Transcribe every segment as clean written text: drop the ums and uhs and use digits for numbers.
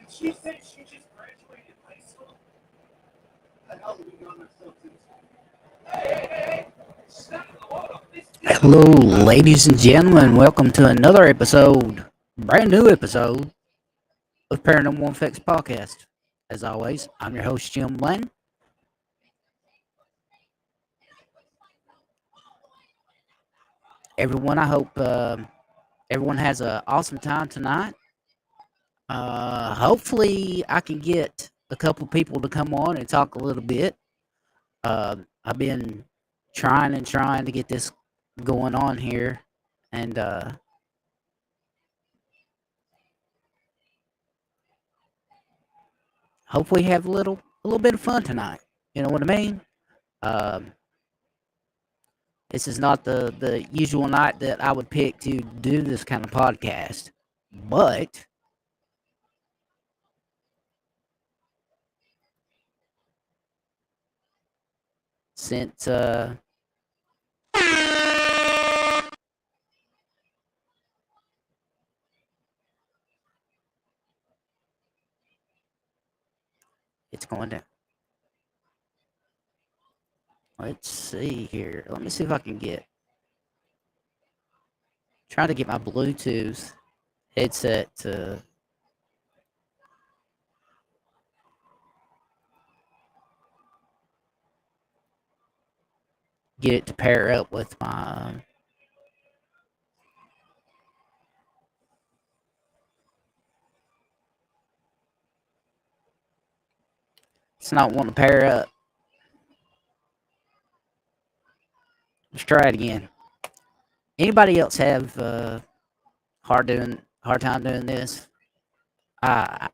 She said she just graduated high school. The hell are we doing ourselves into? Hello, ladies and gentlemen. Welcome to another episode, brand new episode of Paranormal Effects Podcast. As always, I'm your host, Jim Bland. Everyone, I hope everyone has an awesome time tonight. Hopefully, I can get a couple people to come on and talk a little bit. I've been trying to get this going on here, and hopefully have a little bit of fun tonight. You know what I mean? Um, this is not the usual night that I would pick to do this kind of podcast, but since it's going down. Let's see here. Let me see if I can get. Trying to get my Bluetooth headset to get it to pair up with my. It's not wanting to pair up. Let's try it again. Anybody else have hard time doing this? Uh,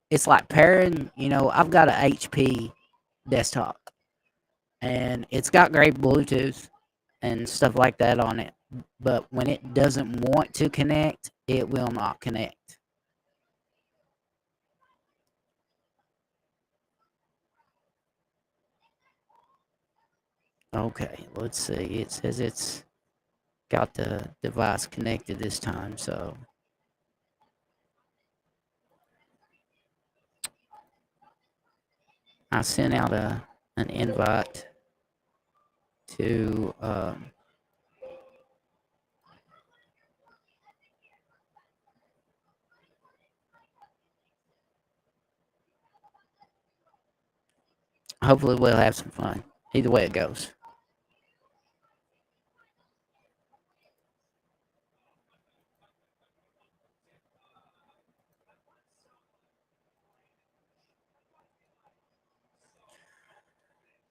it's like pairing. I've got a HP desktop, and it's got great Bluetooth and stuff like that on it. But when it doesn't want to connect, it will not connect. Okay, let's see. It says it's got the device connected this time, so I sent out an invite to hopefully we'll have some fun. Either way it goes.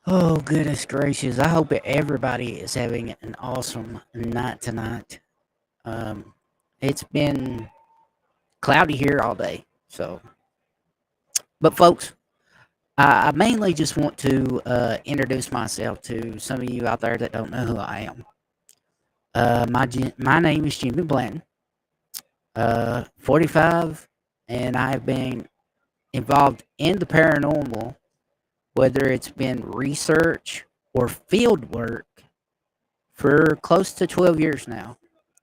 Oh, goodness gracious. I hope that everybody is having an awesome night tonight. Um, it's been cloudy here all day. So, but folks, I mainly just want to introduce myself to some of you out there that don't know who I am. My name is Jimmy Blanton, 45, and I've been involved in the paranormal, whether it's been research or field work, for close to 12 years now.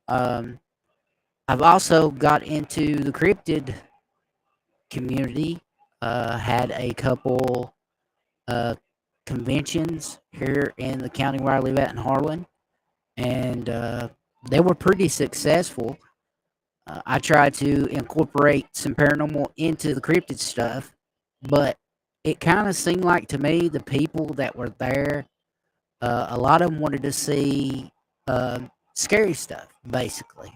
Um, I've also got into the cryptid community, had a couple uh, conventions here in the county where I live at in Harlan, and they were pretty successful. I tried to incorporate some paranormal into the cryptid stuff, but it kind of seemed like to me the people that were there, a lot of them wanted to see scary stuff, basically.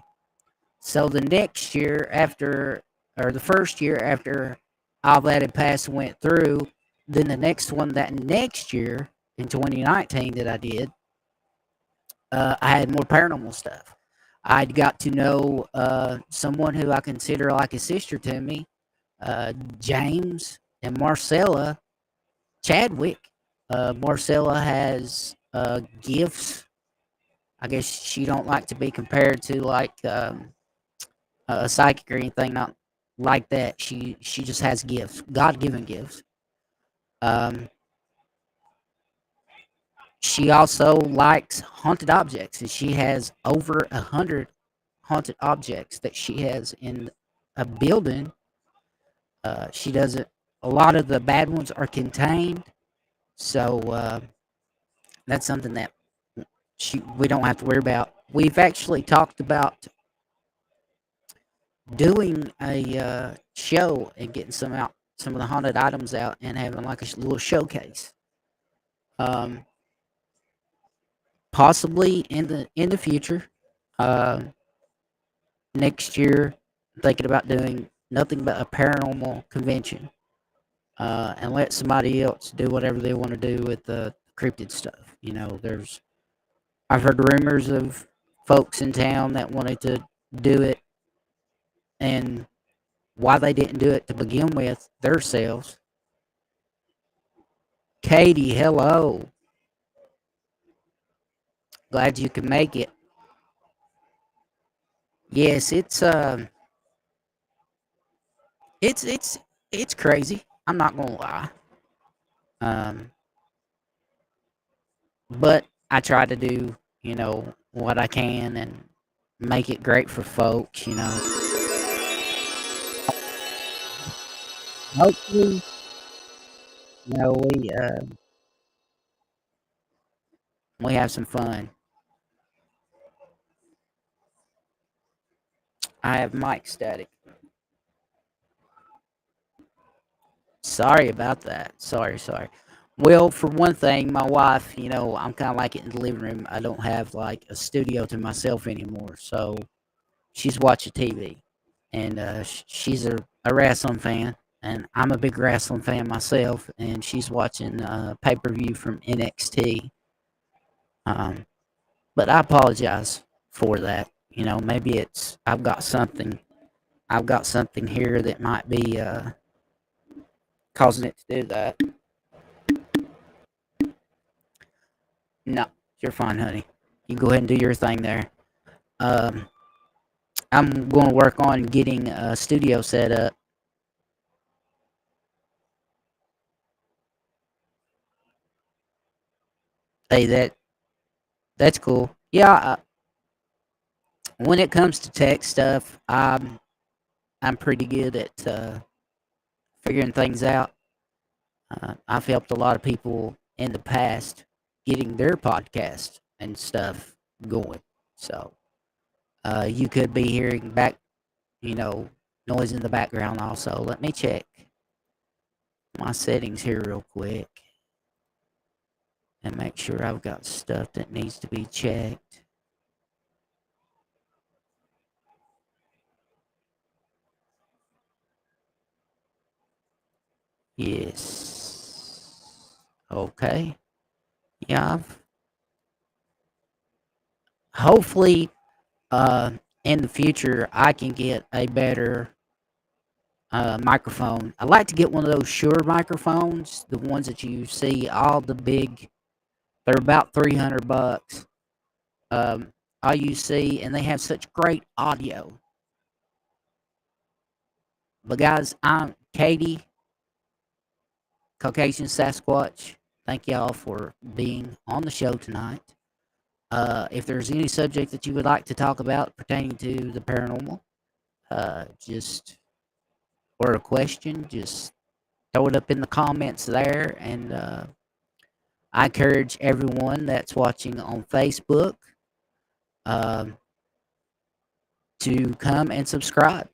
So the next year after, or the first year after all that had passed and went through, then the next one that next year in 2019 that I did, I had more paranormal stuff. I'd got to know someone who I consider like a sister to me, James and Marcella Chadwick. Marcella has gifts. I guess she don't like to be compared to like a psychic or anything, not like that. She just has gifts, God given gifts. Um, she also likes haunted objects, and she has over 100 haunted objects that she has in a building. She doesn't. A lot of the bad ones are contained, so that's something that we don't have to worry about. We've actually talked about doing a show and getting some of the haunted items out, and having like a little showcase. Um, Possibly in the future, uh, next year, thinking about doing nothing but a paranormal convention, and let somebody else do whatever they want to do with the cryptid stuff. There's I've heard rumors of folks in town that wanted to do it, and why they didn't do it to begin with themselves. Katie, hello. Glad you can make it. Yes, it's crazy. I'm not gonna lie. Um, but I try to do what I can and make it great for folks. Hopefully, we have some fun. I have mic static. Sorry about that. Sorry, sorry. Well, for one thing, my wife, I'm kind of like it in the living room. I don't have like a studio to myself anymore, so she's watching TV, and she's a wrestling fan, and I'm a big wrestling fan myself, and she's watching pay per view from NXT. Um, but I apologize for that. Maybe I've got something here that might be causing it to do that. No, you're fine, honey. You go ahead and do your thing there. Um, I'm going to work on getting a studio set up. Hey, that's cool. Yeah, when it comes to tech stuff, I'm pretty good at figuring things out. I've helped a lot of people in the past getting their podcast and stuff going. So you could be hearing you know, noise in the background also. Let me check my settings here real quick and make sure I've got stuff that needs to be checked. Yes. Okay. Yeah. Hopefully, uh, in the future, I can get a better microphone. I like to get one of those Shure microphones, the ones that you see all the big. They're about $300. All you see, and they have such great audio. But guys, I'm Katie, Caucasian Sasquatch. Thank y'all for being on the show tonight. If there's any subject that you would like to talk about pertaining to the paranormal, just or a question, just throw it up in the comments there. And I encourage everyone that's watching on Facebook um, to come and subscribe.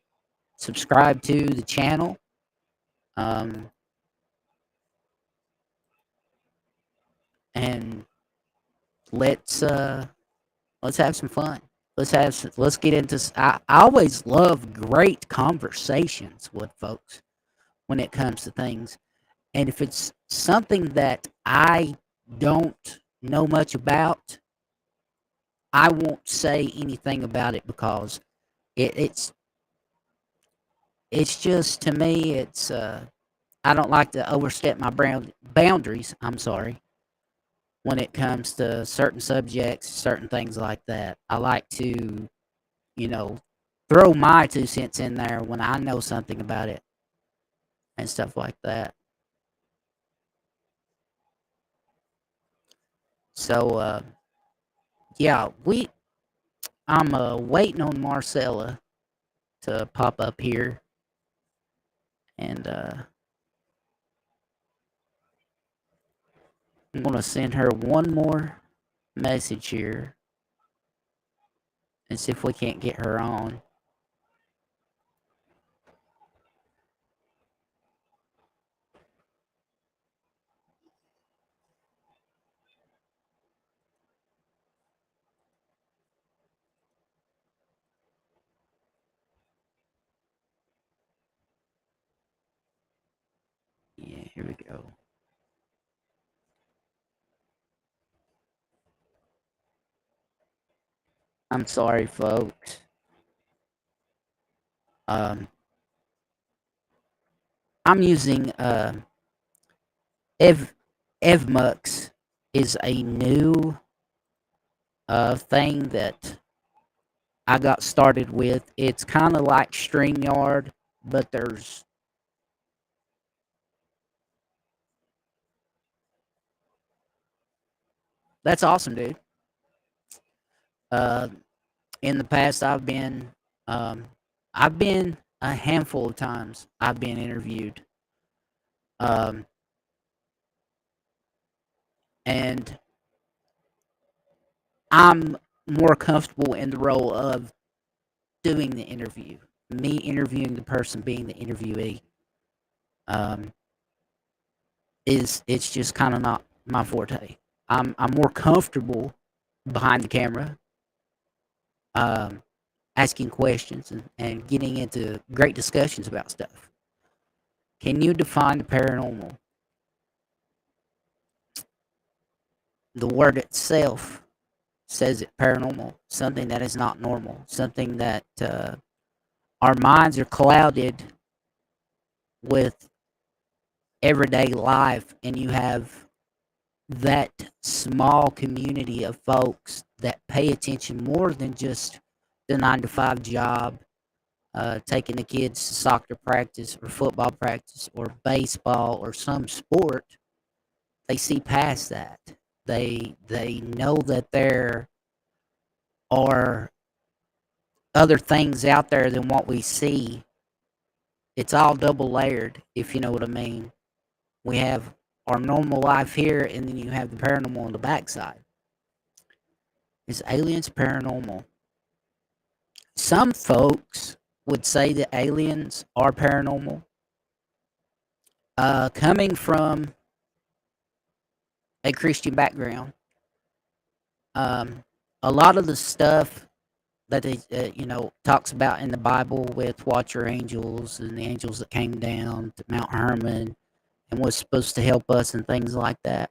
Subscribe to the channel. Um, and let's uh, let's have some fun. Let's get into. I always love great conversations with folks when it comes to things. And if it's something that I don't know much about, I won't say anything about it because it, it's it's just to me I don't like to overstep my boundaries. I'm sorry when it comes to certain subjects, certain things like that. I like to you know throw my 2 cents in there when I know something about it and stuff like that. So yeah, I'm waiting on Marcella to pop up here, and I'm gonna send her one more message here and see if we can't get her on. Yeah, here we go. I'm sorry, folks. Um, I'm using Ev Evmux is a new thing that I got started with. It's kind of like StreamYard, but that's awesome, dude. Uh, in the past, um, I've been a handful of times. I've been interviewed, um, and I'm more comfortable in the role of doing the interview, me interviewing the person, being the interviewee. Um, is it's just kind of not my forte. I'm more comfortable behind the camera, um, asking questions and getting into great discussions about stuff. Can you define the paranormal? The word itself says it paranormal, something that is not normal, something that our minds are clouded with everyday life, and you have that small community of folks that pay attention more than just the 9 to 5 job, taking the kids to soccer practice or football practice or baseball or some sport. They see past that. They know that there are other things out there than what we see. It's all double layered, if you know what I mean. We have our normal life here, and then you have the paranormal on the backside. Is aliens paranormal? Some folks would say that aliens are paranormal. Coming from a Christian background, um, a lot of the stuff that they, talks about in the Bible with watcher angels and the angels that came down to Mount Hermon and was supposed to help us and things like that.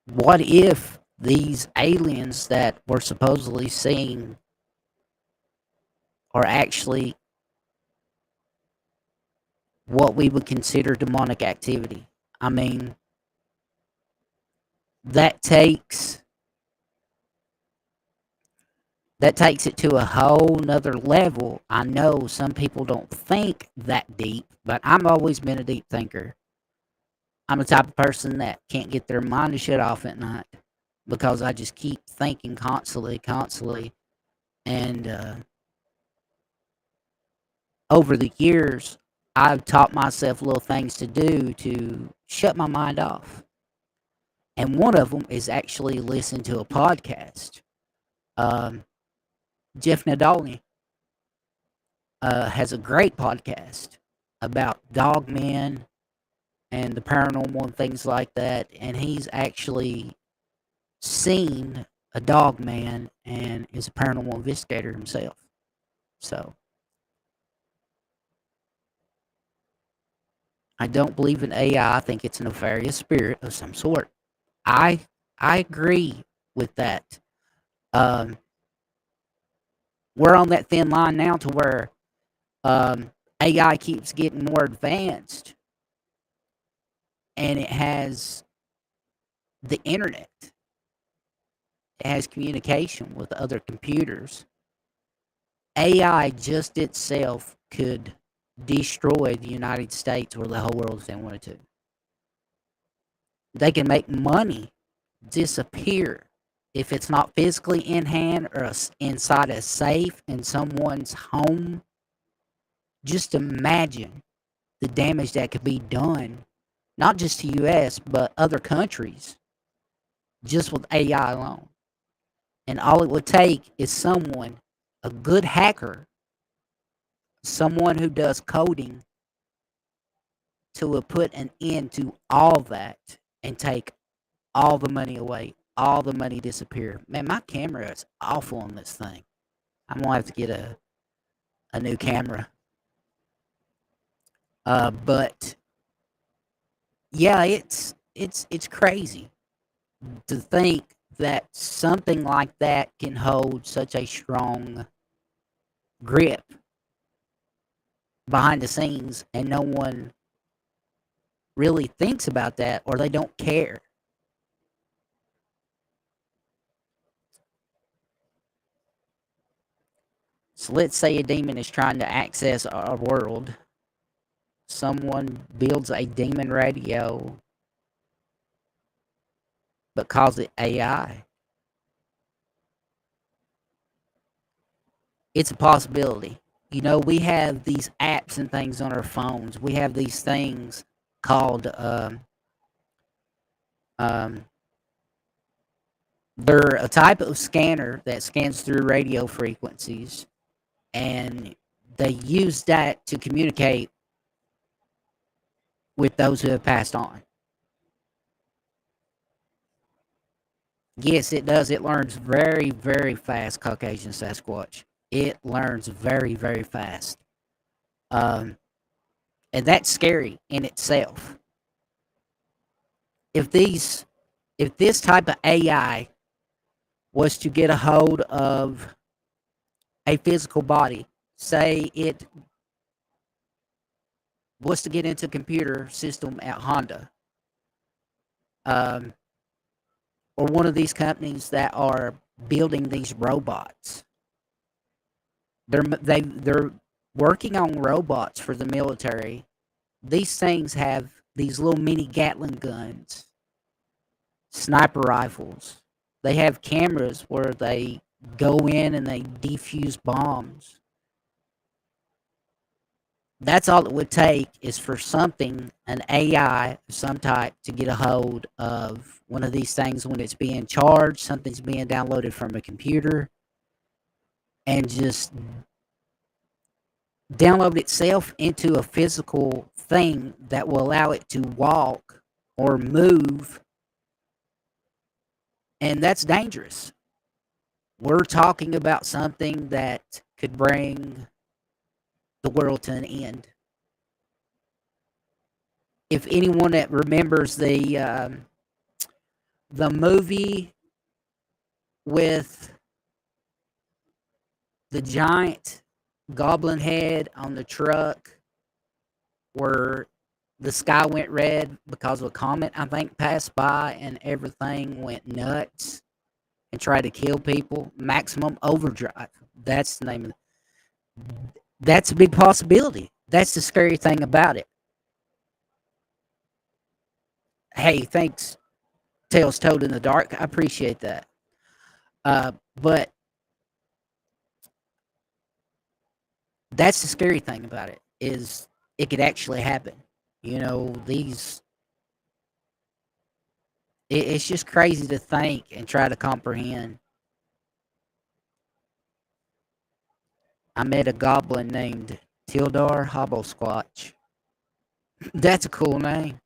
What if these aliens that we're supposedly seeing are actually what we would consider demonic activity? I mean, that takes that takes it to a whole nother level. I know some people don't think that deep, but I've always been a deep thinker. I'm the type of person that can't get their mind to shut off at night because I just keep thinking constantly, constantly. And over the years, I've taught myself little things to do to shut my mind off. And one of them is actually listen to a podcast. Um, Jeff Nadolny has a great podcast about dogmen and the paranormal and things like that. And he's actually seen a dog man and is a paranormal investigator himself. So I don't believe in AI. I think it's a nefarious spirit of some sort. I I agree with that. Um, we're on that thin line now to where AI keeps getting more advanced, and it has the internet. It has communication with other computers. AI just itself could destroy the United States or the whole world if they wanted to. They can make money disappear if it's not physically in hand or inside a safe in someone's home, just imagine the damage that could be done, not just to US, but other countries, just with AI alone. And all it would take is someone, a good hacker, someone who does coding, to put an end to all that and take all the money away, all the money disappear. Man, my camera is awful on this thing. I'm gonna have to get a new camera. But yeah, it's crazy to think that something like that can hold such a strong grip behind the scenes and no one really thinks about that or they don't care. So let's say a demon is trying to access our world. Someone builds a demon radio but calls it AI. It's a possibility. You know, we have these apps and things on our phones. We have these things called um, they're a type of scanner that scans through radio frequencies, and they use that to communicate with those who have passed on. Yes, it does. It learns very, very fast, Caucasian Sasquatch. It learns very, very fast. Um, and that's scary in itself. If these, if this type of AI was to get a hold of a physical body, say it was to get into a computer system at Honda, um, or one of these companies that are building these robots. They're working on robots for the military. These things have these little mini Gatling guns, sniper rifles. They have cameras where they go in and they defuse bombs. That's all it would take is for something, an AI of some type, to get a hold of one of these things when it's being charged, something's being downloaded from a computer, and just download itself into a physical thing that will allow it to walk or move. And that's dangerous. We're talking about something that could bring the world to an end. If anyone that remembers the movie with the giant goblin head on the truck where the sky went red because of a comet, I think, passed by and everything went nuts and tried to kill people. Maximum Overdrive. That's the name of it. That's a big possibility. That's the scary thing about it. Hey, thanks, Tales Told in the Dark. I appreciate that. But that's the scary thing about it is it could actually happen. You know, it's just crazy to think and try to comprehend. I met a goblin named Tildar Hobblesquatch. That's a cool name.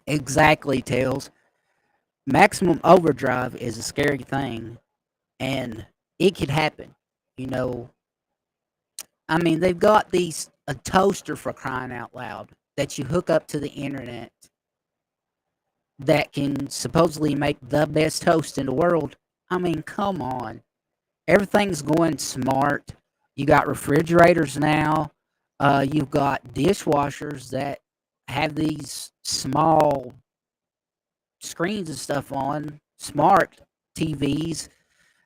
Exactly, Tails. Maximum Overdrive is a scary thing, and it could happen. You know, I mean, they've got a toaster for crying out loud that you hook up to the internet that can supposedly make the best toast in the world. I mean, come on. Everything's going smart. You got refrigerators now. You've got dishwashers that have these small screens and stuff on, smart TVs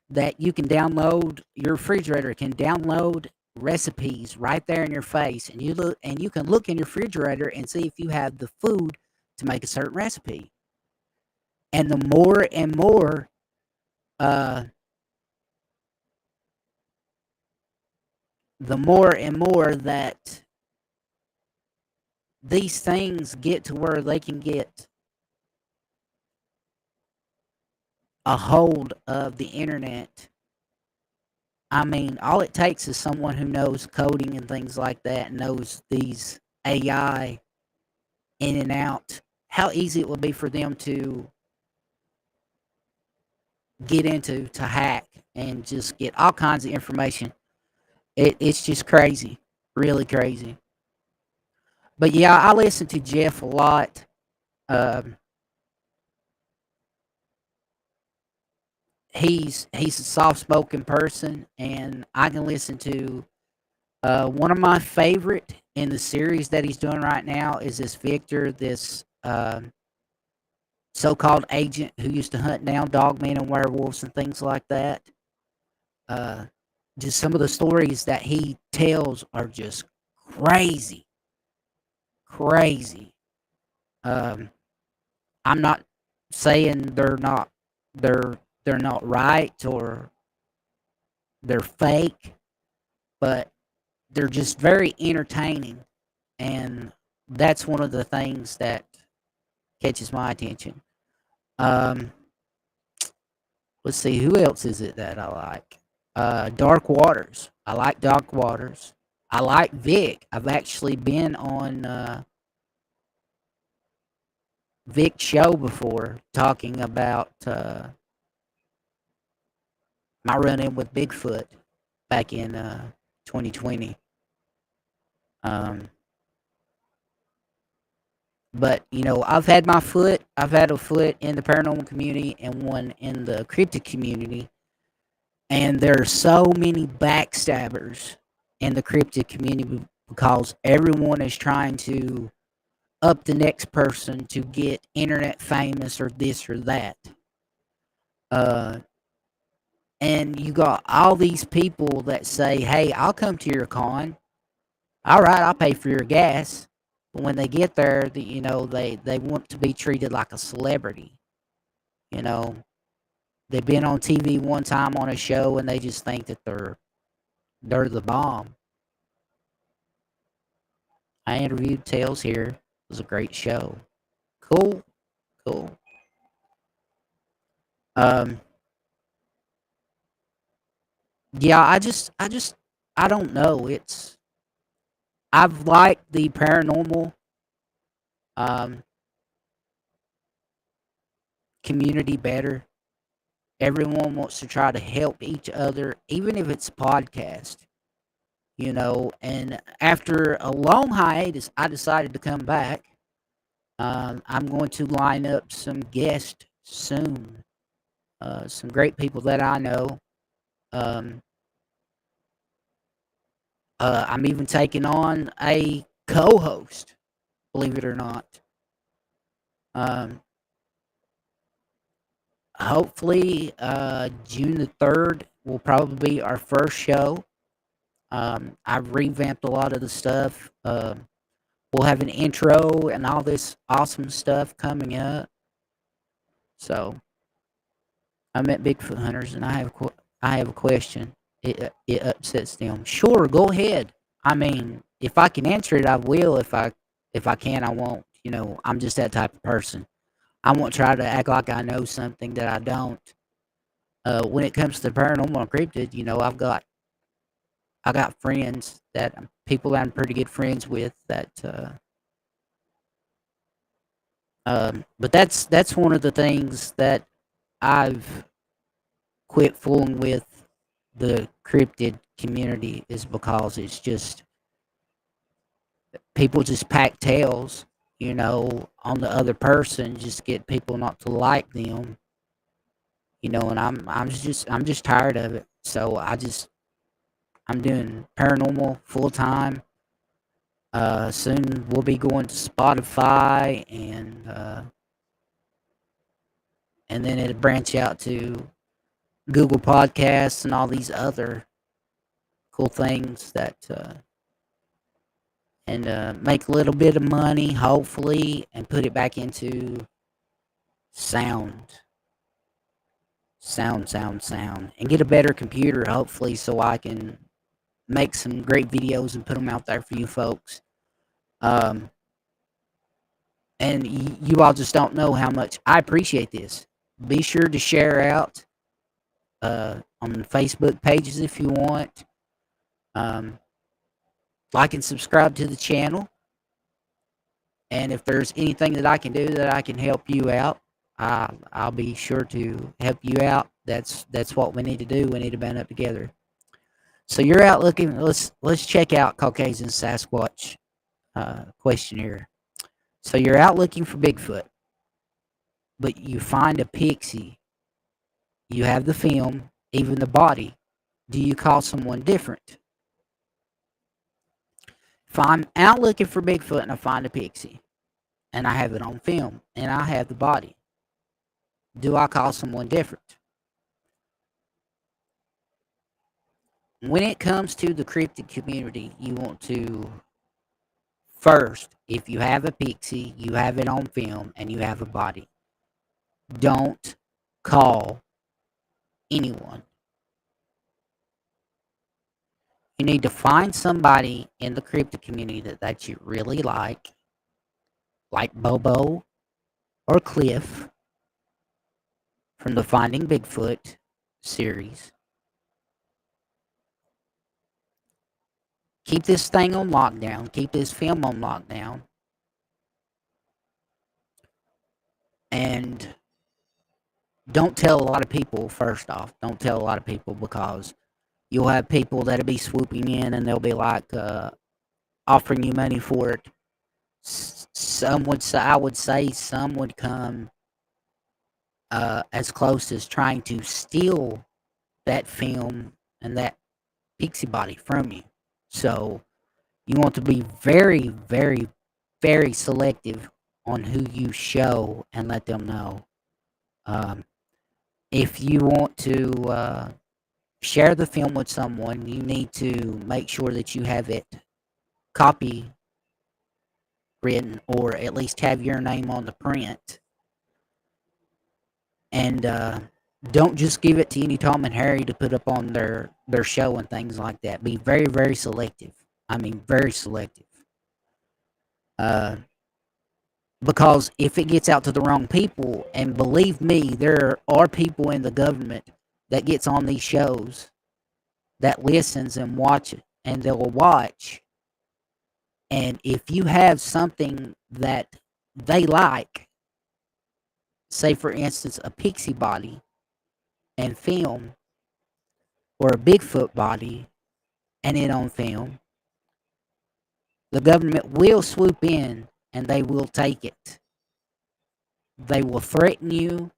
that you can download. Your refrigerator can download recipes right there in your face, and you can look in your refrigerator and see if you have the food to make a certain recipe. And uh, the more and more that these things get to where they can get a hold of the internet. I mean, all it takes is someone who knows coding and things like that, knows these AI in and out, how easy it would be for them to get into, to hack, and just get all kinds of information. It's just crazy, really crazy. But yeah, I listen to Jeff a lot. Um, he's a soft spoken person, and I can listen to one of my favorite in the series that he's doing right now is this Victor, this so-called agent who used to hunt down dogmen and werewolves and things like that. Uh, just some of the stories that he tells are just crazy, crazy. Um, I'm not saying they're they're not right or they're fake, but they're just very entertaining, and that's one of the things that catches my attention. Um, let's see, who else is it that I like? Dark Waters. I like Dark Waters. I like Vic. I've actually been on Vic's show before talking about my run in with Bigfoot back in 2020. Um, but I've had a foot in the paranormal community and one in the cryptid community, and there are so many backstabbers in the cryptid community because everyone is trying to up the next person to get internet famous or this or that. Uh, and you got all these people that say, "Hey, I'll come to your con. All right, I'll pay for your gas." But when they get there, they want to be treated like a celebrity. You know, they've been on TV one time on a show, and they just think that they're the bomb. I interviewed Tails here. It was a great show. Cool, cool. Um, yeah, I don't know. I've liked the paranormal um community better. Everyone wants to try to help each other, even if it's podcast. And after a long hiatus, I decided to come back. I'm going to line up some guests soon. Some great people that I know. Um, I'm even taking on a co-host, believe it or not. Um, hopefully, June the 3rd will probably be our first show. I've revamped a lot of the stuff. We'll have an intro and all this awesome stuff coming up. So I met Bigfoot hunters, and I have a question. It upsets them. Sure, go ahead. I mean, if I can answer it, I will. If I can, I won't. I'm just that type of person. I won't try to act like I know something that I don't. When it comes to paranormal and cryptid, I got friends that people that I'm pretty good friends with that. But that's one of the things that I've quit fooling with the cryptid community is because it's just people just pack tails, on the other person, just get people not to like them, and I'm just tired of it. So I'm doing paranormal full time. Soon we'll be going to Spotify and then it'll branch out to Google Podcasts and all these other cool things that and make a little bit of money, hopefully, and put it back into sound, sound, and get a better computer, hopefully, so I can make some great videos and put them out there for you folks. Um, and you all just don't know how much I appreciate this. Be sure to share out on the Facebook pages if you want. Um, like and subscribe to the channel. And if there's anything that I can do that I can help you out, I'll be sure to help you out. That's what we need to do. We need to band up together. So you're out looking. Let's check out Caucasian Sasquatch questionnaire. So you're out looking for Bigfoot, but you find a pixie. You have the film, even the body. Do you call someone different? If I'm out looking for Bigfoot and I find a pixie, and I have it on film, and I have the body, do I call someone different? When it comes to the cryptid community, you want to first, if you have a pixie, you have it on film, and you have a body, don't call anyone. You need to find somebody in the cryptid community that you really like Bobo or Cliff from the Finding Bigfoot series. Keep this thing on lockdown. Keep this film on lockdown. And don't tell a lot of people, first off. Don't tell a lot of people because you'll have people that'll be swooping in and they'll be like offering you money for it. Some would say, I would say some would come as close as trying to steal that film and that pixie body from you. So you want to be very, very, very selective on who you show and let them know. Um, if you want to share the film with someone, you need to make sure that you have it copy written or at least have your name on the print. And don't just give it to any Tom and Harry to put up on their show and things like that. Be very, very selective. I mean, very selective. Uh, because if it gets out to the wrong people, and believe me, there are people in the government that gets on these shows that listens and watch it, and they'll watch. And if you have something that they like, say for instance a pixie body and film, or a Bigfoot body and it on film, the government will swoop in and they will take it. They will threaten you.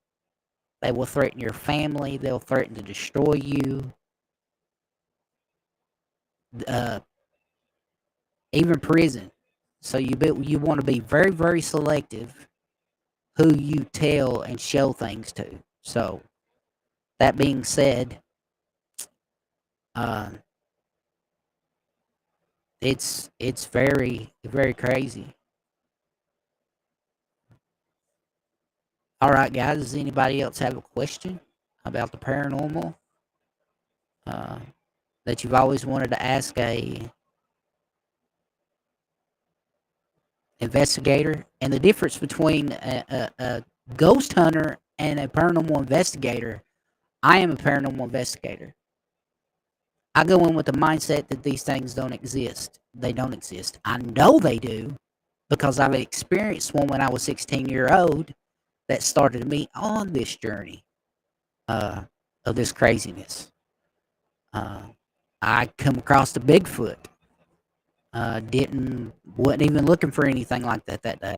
They will threaten your family. They'll threaten to destroy you. Uh, Even prison. So you want to be very, very selective who you tell and show things to. So that being said, uh, it's very, very crazy. All right, guys. Does anybody else have a question about the paranormal uh, that you've always wanted to ask a investigator? And the difference between a ghost hunter and a paranormal investigator. I am a paranormal investigator. I go in with the mindset that these things don't exist. They don't exist. I know they do because I've experienced one when I was 16 years old that started me on this journey uh, of this craziness. Uh, I come across the Bigfoot. Wasn't even looking for anything like that day.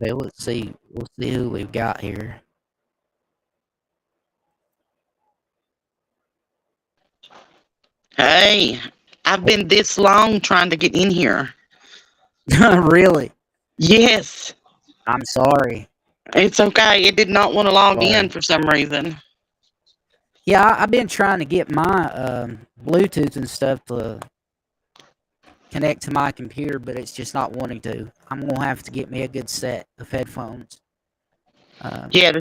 Okay, let's see. We'll see who we've got here. Hey, I've been this long trying to get in here. Really? Yes. I'm sorry. It's okay. It did not want to log in Sorry. for some reason. Yeah, I've been trying to get my Bluetooth and stuff to connect to my computer, but it's just not wanting to. I'm gonna have to get me a good set of headphones. Um, Yeah,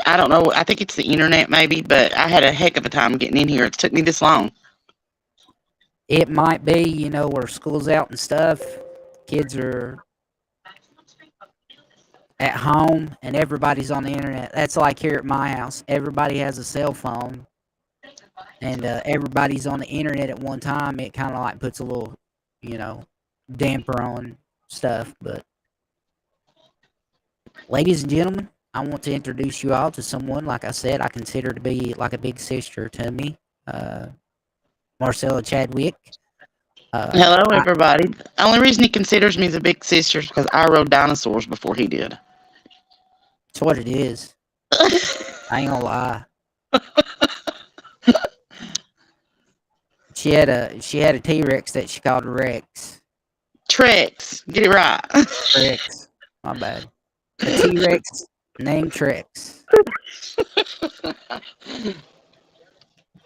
I don't know. I think it's the internet maybe, but I had a heck of a time getting in here. It took me this long. it might be, where school's out and stuff. Kids are at home and everybody's on the internet. That's like here at my house. Everybody has a cell phone and everybody's on the internet at one time. It kind of like puts a little, you know, damper on stuff. But, ladies and gentlemen, I want to introduce you all to someone, like I said, I consider to be like a big sister to me, uh, Marcella Chadwick. Hello, I, everybody. The only reason he considers me as a big sister is because I rode dinosaurs before he did. it's what it is. I ain't gonna lie. She had a T-Rex that she called Rex. Trex, get it right. Rex. My bad. A T-Rex named Trex.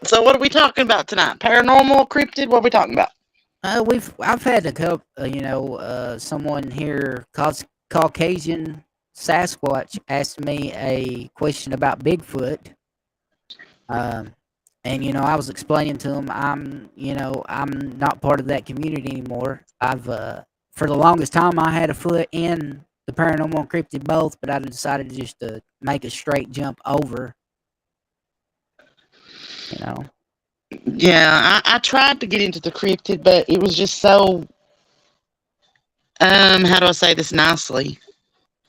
So, what are we talking about tonight? Paranormal, cryptid? What are we talking about? I've had a couple, someone here Caucasian Sasquatch asked me a question about Bigfoot. Um, and I was explaining to him I'm not part of that community anymore. I've for the longest time I had a foot in the paranormal and cryptid both, but I decided just to make a straight jump over. You know, Yeah, I tried to get into the cryptid, but it was just so, how do I say this nicely?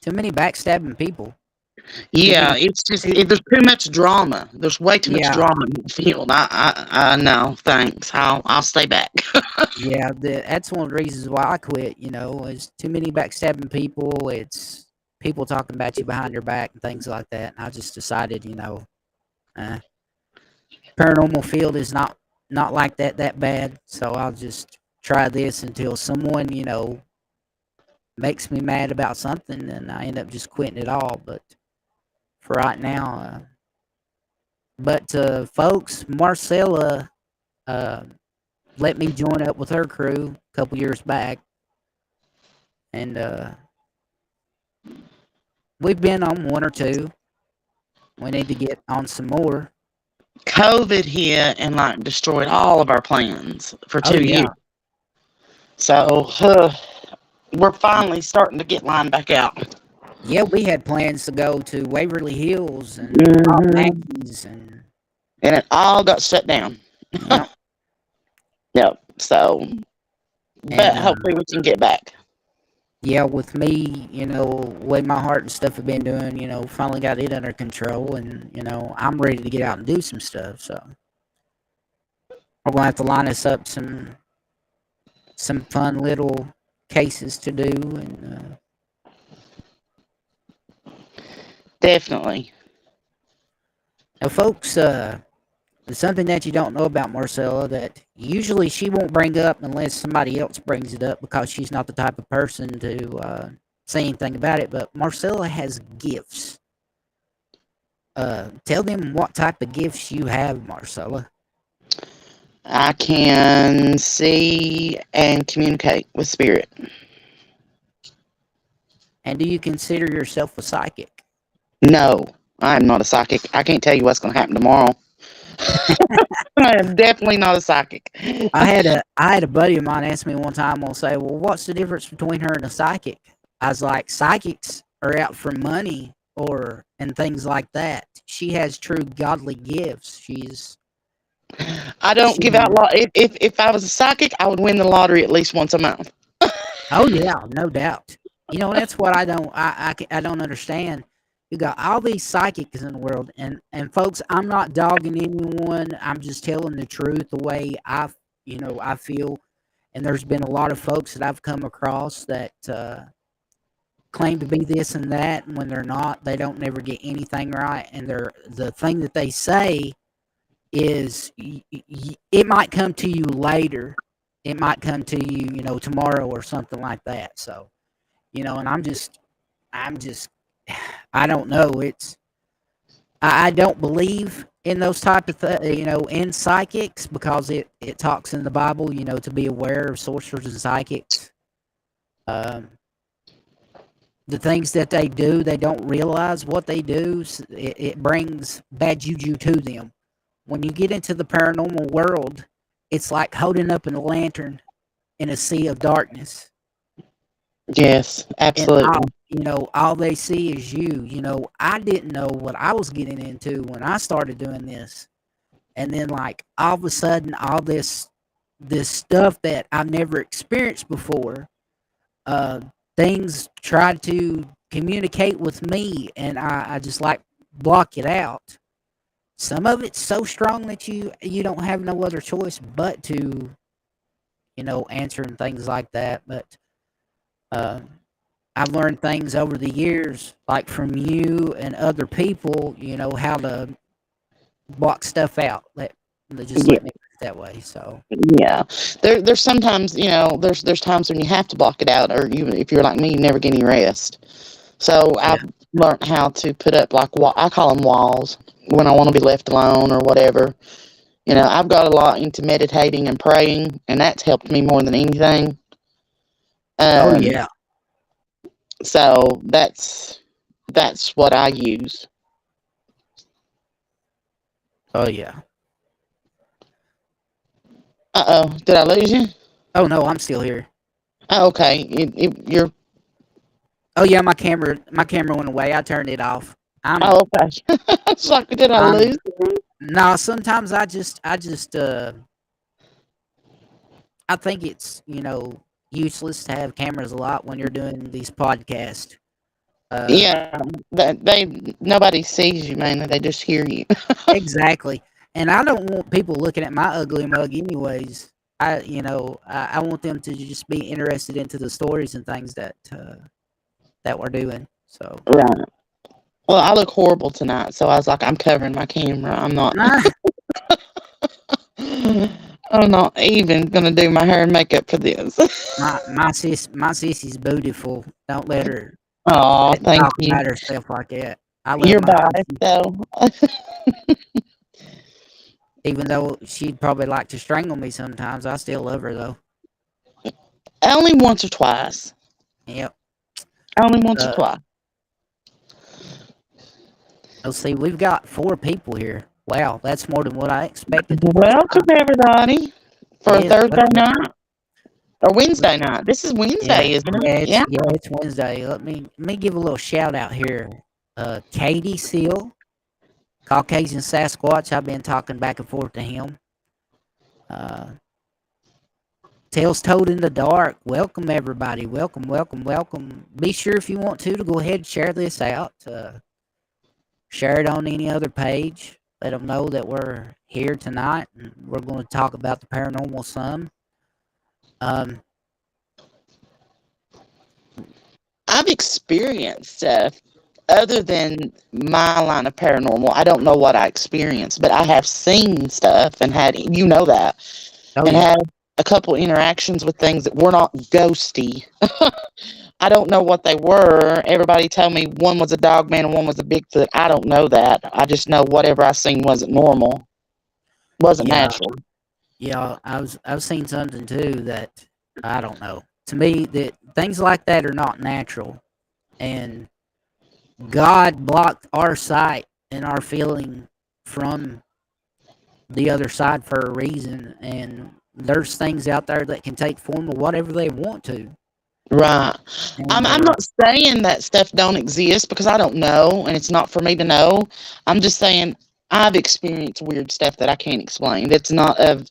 too many backstabbing people. Too Yeah, many. it's just, Too, there's too much drama. There's way too much yeah, drama in the field. No, thanks. I'll stay back. yeah. That's one of the reasons why I quit. Is too many backstabbing people. It's people talking about you behind your back and things like that. And I just decided, uh, paranormal field is not like that bad. So I'll just try this until someone makes me mad about something, and I end up just quitting it all. But for right now, folks, Marcella uh, let me join up with her crew a couple years back, and we've been on one or two. We need to get on some more. COVID hit and like destroyed all of our plans for Oh 2 years. yeah, So we're finally starting to get lined back out. yeah. We had plans to go to Waverly Hills and Bob Hmm. Mackey's, and And it all got shut down. yeah, Yep. So, and but hopefully we can get back. yeah, with me, the way my heart and stuff have been doing, finally got it under control, and I'm ready to get out and do some stuff. So we're gonna have to line us up some fun little cases to do, and Definitely. now, folks, there's something that you don't know about Marcella that usually she won't bring up unless somebody else brings it up because she's not the type of person to say anything about it. But Marcella has gifts. Tell them what type of gifts you have, Marcella. I can see and communicate with spirit. And do you consider yourself a psychic? No, I'm not a psychic. I can't tell you what's going to happen tomorrow. I am definitely not a psychic. I had a buddy of mine ask me one time, will say, well, what's the difference between her and a psychic? I was like, psychics are out for money and things like that. She has true godly gifts. I don't She give out if I was a psychic, I would win the lottery at least once a month. Oh yeah, no doubt. That's what I don't understand. You got all these psychics in the world, and folks, I'm not dogging anyone. I'm just telling the truth the way I feel. And there's been a lot of folks that I've come across that claim to be this and that, and when they're not, they don't never get anything right. And the thing that they say is it might come to you later, it might come to you, tomorrow or something like that. So, and I'm just, I don't know. I don't believe in those type of in psychics because it talks in the Bible, to be aware of sorcerers and psychics. Um, the things that they do, they don't realize what they do. It brings bad juju to them. When you get into the paranormal world, it's like holding up a lantern in a sea of darkness, Yes, and absolutely. all they see is you. I didn't know what I was getting into when I started doing this, and then like all of a sudden, all this stuff that I've never experienced before, uh, things try to communicate with me, and I just like block it out. Some of it's so strong that you don't have no other choice but to answer and things like that. But uh, I've learned things over the years, like from you and other people, how to block stuff out. Just Yeah, let me put it that way. So yeah. There's sometimes, there's times when you have to block it out, or even if you're like me, you never get any rest. So yeah. I've learned how to put up like I call them walls when I want to be left alone or whatever. I've got a lot into meditating and praying, and that's helped me more than anything. Oh Um, yeah. so that's what I use. Oh yeah. Uh oh, did I lose you? Oh no, I'm still here. Oh, okay, you're. Oh yeah, my camera went away. I turned it off. I'm Oh, okay. It's like, did I I'm lose you? no. Sometimes I just I think it's useless to have cameras a lot when you're doing these podcasts. Uh, Yeah, that nobody sees you, man. They just hear you. exactly. And I don't want people looking at my ugly mug, anyways. I want them to just be interested into the stories and things that we're doing. So, Right. Well, I look horrible tonight, so I was like, I'm covering my camera. I'm not. nah, I'm not even gonna do my hair and makeup for this. my sissy's beautiful. Don't Oh, let her thank talk you. about herself like that. I love You're my biased, sissy, though. even though she'd probably like to strangle me sometimes. I still love her though. Only once or twice. Yep. Only once or Uh, twice. let's see. We've got 4 people here. Wow, that's more than what I expected the first Welcome, time. everybody, for a Yes, Thursday welcome. night or Wednesday night. This is Yeah, Wednesday, isn't it? yeah, Yeah. it's Wednesday. Let me give a little shout out here. Katie Seal, Caucasian Sasquatch. I've been talking back and forth to him. Uh, Tales Told in the Dark. Welcome everybody. Welcome, welcome, welcome. Be sure if you want to go ahead and share this out. Share it on any other page. Let them know that we're here tonight and we're going to talk about the paranormal some. Um, I've experienced stuff other than my line of paranormal. I don't know what I experienced, but I have seen stuff and had, that, oh and yeah, had a couple interactions with things that were not ghosty. I don't know what they were. Everybody told me one was a dog man and one was a Bigfoot. I don't know that. I just know whatever I seen wasn't normal, wasn't yeah. natural. Yeah, I've seen something too that I don't know. To me, that things like that are not natural, and God blocked our sight and our feeling from the other side for a reason. And there's things out there that can take form of whatever they want to. Right. I'm And I'm not saying that stuff don't exist because I don't know and it's not for me to know. I'm just saying I've experienced weird stuff that I can't explain. It's not of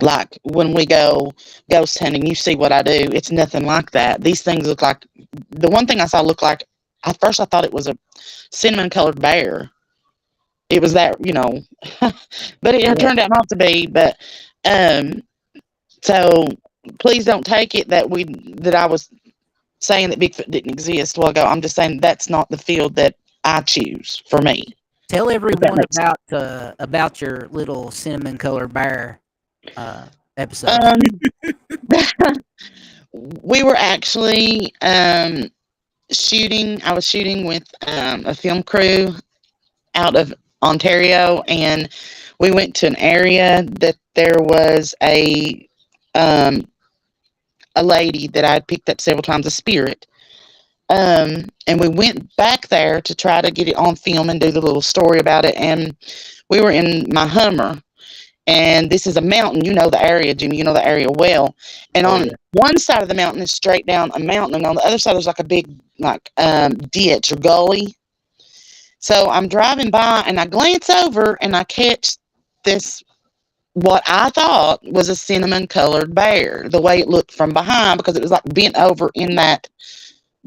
like when we go ghost hunting, you see what I do. It's nothing like that. These things look like the one thing I saw looked like at first I thought it was a cinnamon colored bear. It was that, but it yeah, turned out not to be. But um so please don't take it that I was saying that Bigfoot didn't exist a while ago. I'm just saying that's not the field that I choose for me. tell If that everyone makes sense. about your little cinnamon colored bear. Uh, episode. Um, we were actually shooting. I was shooting with a film crew out of Ontario, and we went to an area that there was um, a lady that I had picked up several times, a spirit. And we went back there to try to get it on film and do the little story about it. And we were in my Hummer, and this is a mountain. You know the area, Jimmy. You know the area well. And Oh on yeah. one side of the mountain is straight down a mountain, and on the other side there's like a big ditch or gully. So I'm driving by, and I glance over, and I catch this what I thought was a cinnamon colored bear. The way it looked from behind, because it was like bent over in that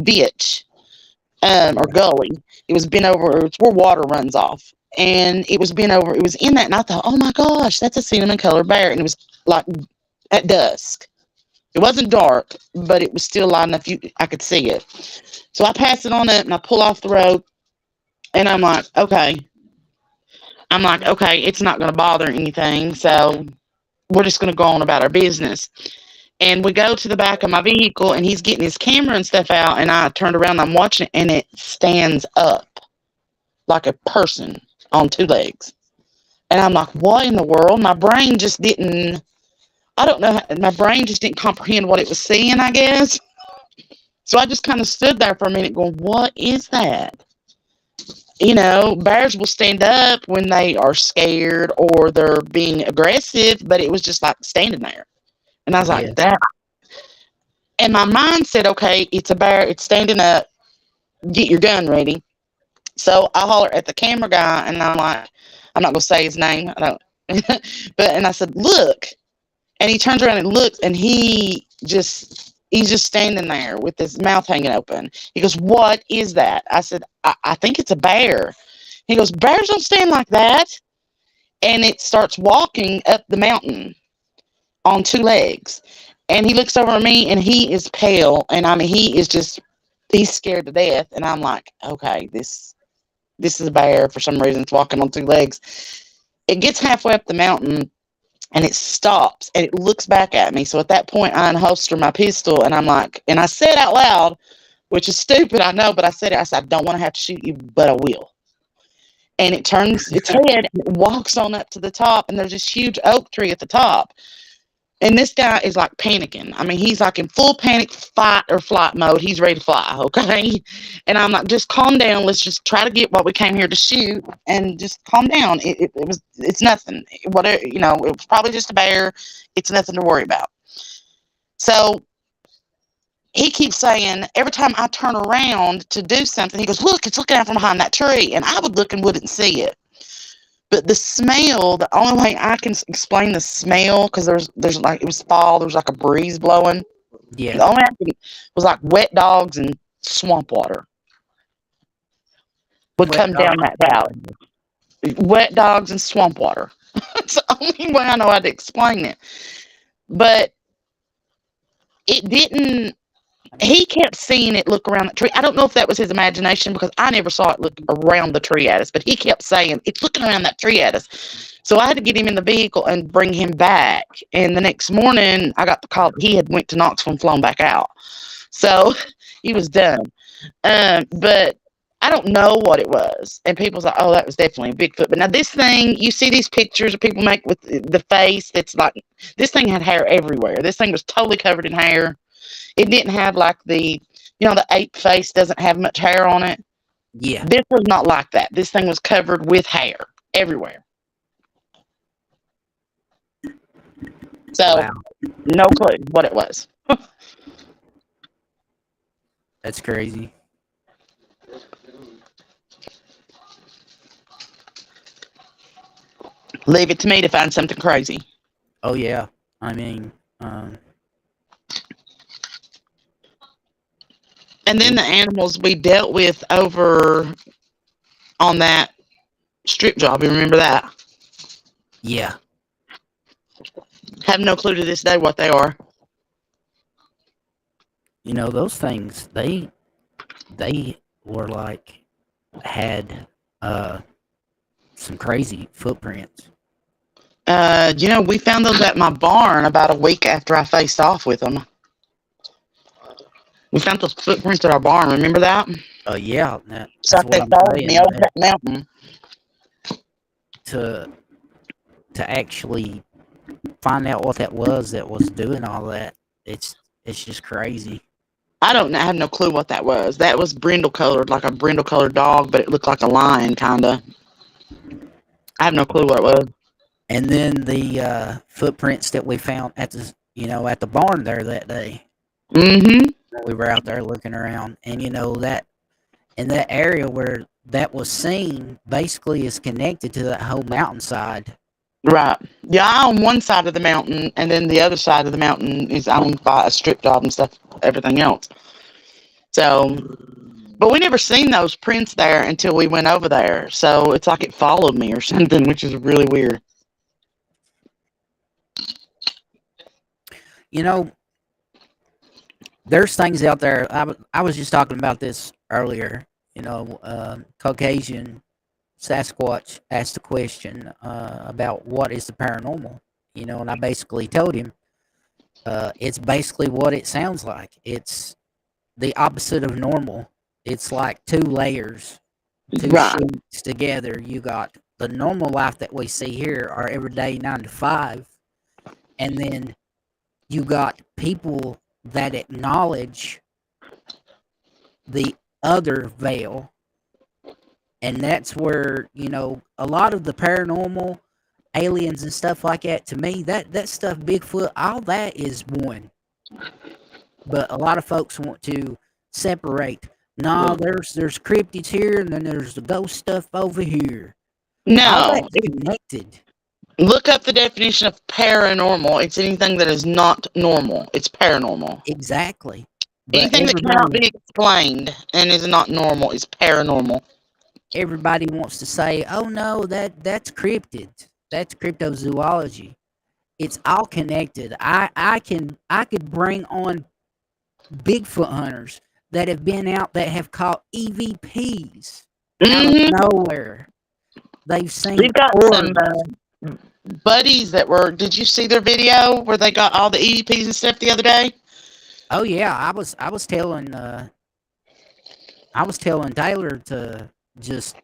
ditch or Yeah. gully. It was bent over. It's where water runs off. And it was bent over. It was in that. And I thought, oh my gosh, that's a cinnamon colored bear. And it was like at dusk. It wasn't dark, but it was still light enough I could see it. So I pass it on up and I pull off the road. And I'm like, okay. It's not going to bother anything. So we're just going to go on about our business. And we go to the back of my vehicle, and he's getting his camera and stuff out. And I turned around, and I'm watching it, and it stands up like a person on two legs. And I'm like, what in the world? My brain just didn't, I don't know, my brain just didn't comprehend what it was seeing, I guess. So I just kind of stood there for a minute going, what is that? You know, bears will stand up when they are scared or they're being aggressive, but it was just like standing there. And I was like, Yeah. that. And my mind said, okay, it's a bear, it's standing up, get your gun ready. So I holler at the camera guy, and I'm like, I'm not gonna say his name. I don't. And I said, look. And he turns around and looks, and he's just standing there with his mouth hanging open. He goes, what is that? I said, I think it's a bear. He goes, bears don't stand like that. And it starts walking up the mountain on two legs. And he looks over at me, and he is pale. And I mean, he's scared to death. And I'm like, okay, this is a bear for some reason. It's walking on two legs. It gets halfway up the mountain, and it stops, and it looks back at me. So at that point, I unholster my pistol, and I'm like, and I said out loud, which is stupid, I know, but I said it. I said, I don't want to have to shoot you, but I will. And it turns its head and it walks on up to the top, and there's this huge oak tree at the top. And this guy is like panicking. I mean, he's like in full panic, fight or flight mode. He's ready to fly, okay? And I'm like, just calm down. Let's just try to get what we came here to shoot, and just calm down. It's nothing. Whatever, you know, it was probably just a bear. It's nothing to worry about. So he keeps saying, every time I turn around to do something, he goes, look, it's looking out from behind that tree. And I would look and wouldn't see it. But the smell, the only way I can explain the smell, because there's like, it was fall, there was like a breeze blowing. The Yeah. only way I could, was like wet dogs and swamp water would Wet come down dog. that valley. Wet dogs and swamp water. It's the only way I know how to explain it. But it didn't, he kept seeing it look around the tree. I don't know if that was his imagination, because I never saw it look around the tree at us, but he kept saying, it's looking around that tree at us. So I had to get him in the vehicle and bring him back. And the next morning, I got the call that he had went to Knoxville and flown back out. So he was done. But I don't know what it was. And people's like, oh, that was definitely a Bigfoot. But now this thing, you see these pictures that people make with the face that's like, this thing had hair everywhere. This thing was totally covered in hair. It didn't have like the ape face doesn't have much hair on it. Yeah. This was not like that. This thing was covered with hair everywhere. So, Wow. no clue what it was. That's crazy. Leave it to me to find something crazy. Oh yeah. I mean, And then the animals we dealt with over on that strip job. You remember that? yeah. Have no clue to this day what they are. You know, those things, they were like, had some crazy footprints. We found those at my barn about a week after I faced off with them. We found those footprints at our barn. Remember that? Oh yeah, It's that's like what they I'm followed me saying. over That that mountain. to to actually find out what that was doing all that, it's just crazy. I have no clue what that was. That was brindle colored, like a brindle colored dog, but it looked like a lion, kind of. I have no clue what it was. And then the footprints that we found at at the barn there that day. Mm-hmm. We were out there looking around, and that in that area where that was seen basically is connected to that whole mountainside. Right. Yeah, I own one side of the mountain, and then the other side of the mountain is owned by a strip job and stuff, everything else. So, but we never seen those prints there until we went over there. So it's like it followed me or something, which is really weird. You know, there's things out there. I was just talking about this earlier. Caucasian Sasquatch asked a question about what is the paranormal. And I basically told him it's basically what it sounds like. It's the opposite of normal. It's like two layers, two Right. sheets together. You got the normal life that we see here, our everyday 9 to 5, and then you got people that acknowledge the other veil. And that's where, a lot of the paranormal, aliens and stuff like that, to me, that stuff, Bigfoot, all that is one. But a lot of folks want to separate. No, there's cryptids here, and then there's the ghost stuff over here. All No. that's connected. Look up the definition of paranormal. It's anything that is not normal. It's paranormal. Exactly. But Anything that cannot be explained and is not normal is paranormal. everybody wants to say, "Oh no, that's cryptids. That's cryptozoology." It's all connected. I could bring on Bigfoot hunters that have been out that have caught EVPs out of Mm-hmm. nowhere. They've seen We've got some orbs. buddies that were. Did you see their video where they got all the EVPs and stuff the other day? Oh yeah, I was telling Taylor to just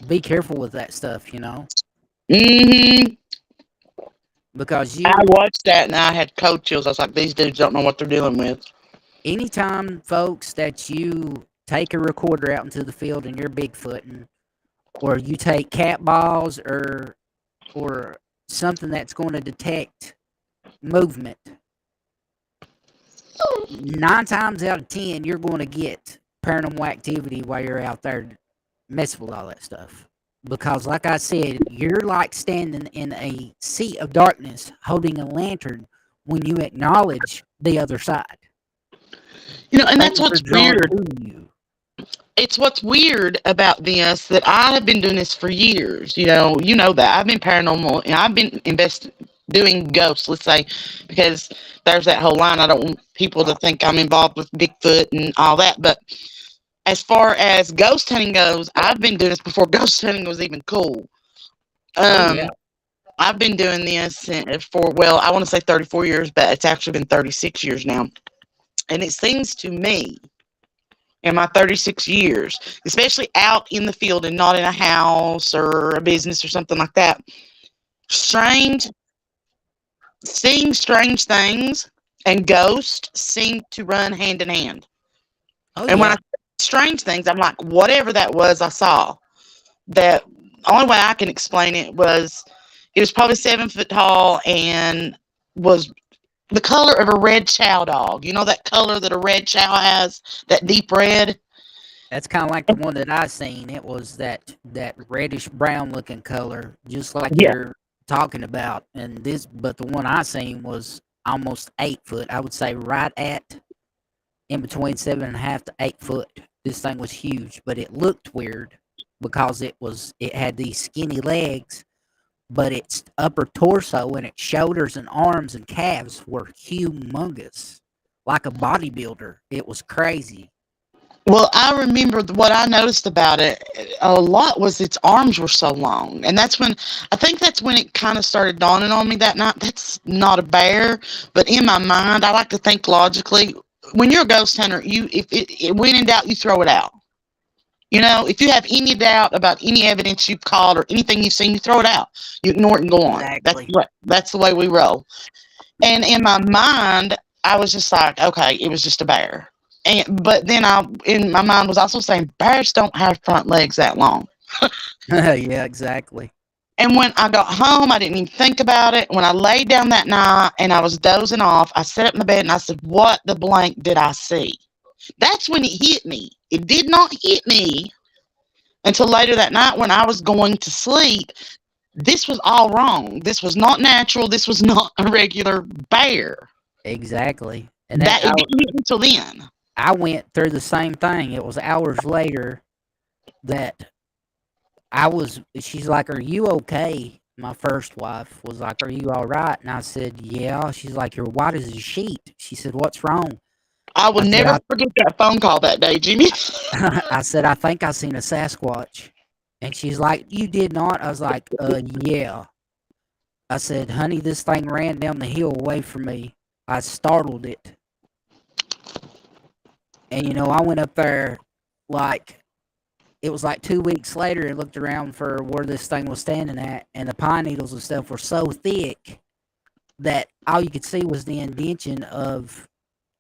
be careful with that stuff, Mm-hmm. because I watched that and I had cold chills. I was like, these dudes don't know what they're dealing with. anytime, folks, that you take a recorder out into the field and you're Bigfooting, or you take cat balls or something that's going to detect movement, 9 times out of 10, you're going to get paranormal activity while you're out there messing with all that stuff. Because, like I said, you're like standing in a sea of darkness holding a lantern when you acknowledge the other side. And that's what's weird. It's what's weird about this that I have been doing this for years. You know that I've been paranormal and I've been doing ghosts, let's say, because there's that whole line. I don't want people to think I'm involved with Bigfoot and all that. But as far as ghost hunting goes, I've been doing this before ghost hunting was even cool. I've been doing this for, well, I want to say 34 years, but it's actually been 36 years now. And it seems to me, in my 36 years, especially out in the field and not in a house or a business or something like that, seeing strange things and ghosts seem to run hand in hand. Oh, And when I yeah. say strange things, I'm like, whatever that was I saw, that only way I can explain it was probably 7 foot tall and was the color of a red chow dog. You know that color that a red chow has, that deep red? That's kind of like the one that I seen. It was that reddish brown looking color, just like Yeah. you're talking about. But the one I seen was almost 8 foot. I would say right at in between 7.5 to 8 foot. This thing was huge, but it looked weird because it had these skinny legs, but its upper torso and its shoulders and arms and calves were humongous, like a bodybuilder. It was crazy. Well, I remember what I noticed about it a lot was its arms were so long. And I think that's when it kind of started dawning on me that night. That's not a bear. But in my mind, I like to think logically. When you're a ghost hunter, when in doubt, you throw it out. If you have any doubt about any evidence you've caught or anything you've seen, you throw it out. You ignore it and go on. Exactly. That's the way we roll. And in my mind, I was just like, okay, it was just a bear. But then in my mind was also saying bears don't have front legs that long. Yeah, exactly. And when I got home, I didn't even think about it. When I laid down that night and I was dozing off, I sat up in the bed and I said, "What the blank did I see?" That's when it hit me. It did not hit me until later that night when I was going to sleep. This was all wrong. This was not natural. This was not a regular bear. Exactly. And That it didn't hit me until then. I went through the same thing. It was hours later that she's like, "Are you okay?" My first wife was like, "Are you all right?" And I said, "Yeah." She's like, "You're white as a sheet." She said, "What's wrong?" I will I said, never forget that phone call that day, Jimmy. I said, "I think I seen a Sasquatch." And she's like, "You did not?" I was like, yeah. I said, "Honey, this thing ran down the hill away from me. I startled it." And, I went up there it was like 2 weeks later and looked around for where this thing was standing at. And the pine needles and stuff were so thick that all you could see was the indention of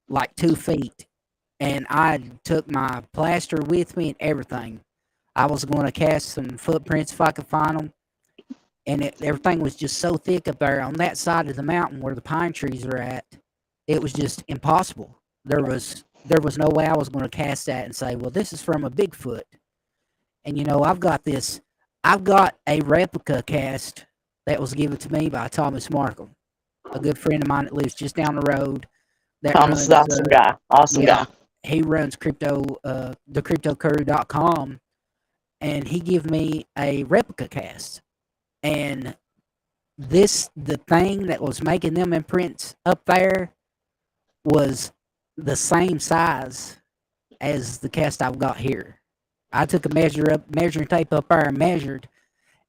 like 2 feet. And I took my plaster with me and everything. I was going to cast some footprints if I could find them. And everything was just so thick up there on that side of the mountain where the pine trees are at. It was just impossible. There was no way I was going to cast that and say, "Well, this is from a Bigfoot." And I've got a replica cast that was given to me by Thomas Markham, a good friend of mine that lives just down the road. Thomas is an awesome guy. Awesome Yeah, guy. he runs thecryptocurry.com, and he gave me a replica cast. And the thing that was making them imprints up there was the same size as the cast I've got here. I took a measuring tape up there and measured,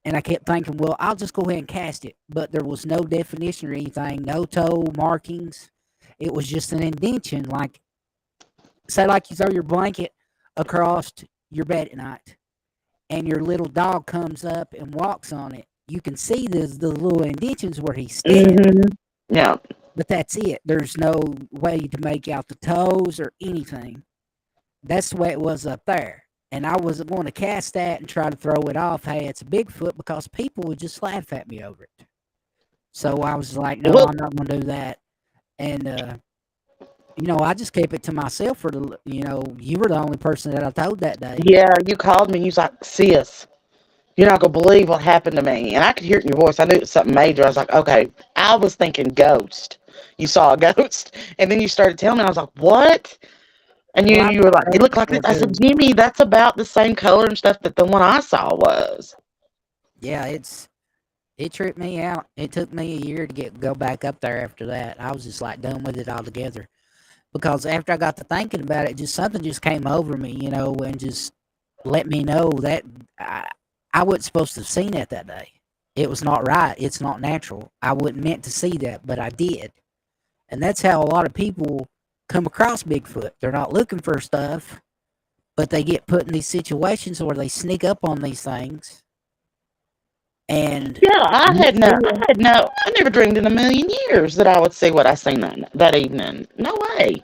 and I kept thinking, well, I'll just go ahead and cast it. But there was no definition or anything, no toe markings. It was just an indention, say you throw your blanket across your bed at night, and your little dog comes up and walks on it. You can see the little indentions where he stepped. Yeah. But that's it. There's no way to make out the toes or anything. That's the way it was up there. And I wasn't going to cast that and try to throw it off. Hey, it's a Bigfoot, because people would just laugh at me over it. So I was like, no, I'm not going to do that. And, I just kept it to myself you were the only person that I told that day. Yeah, you called me and you was like, "Sis, you're not going to believe what happened to me." And I could hear it in your voice. I knew it was something major. I was like, okay. I was thinking ghost. You saw a ghost. And then you started telling me. I was like, what? And you were like, "It looked like this." I said, "Jimmy, that's about the same color and stuff that the one I saw was." Yeah, it tripped me out. It took me a year to go back up there after that. I was just like done with it altogether. Because after I got to thinking about it, something just came over me, and just let me know that I wasn't supposed to have seen it that day. It was not right. It's not natural. I wasn't meant to see that, but I did. And that's how a lot of people come across Bigfoot. They're not looking for stuff, but they get put in these situations where they sneak up on these things. And yeah, I never dreamed in a million years that I would see what I seen that evening. No way.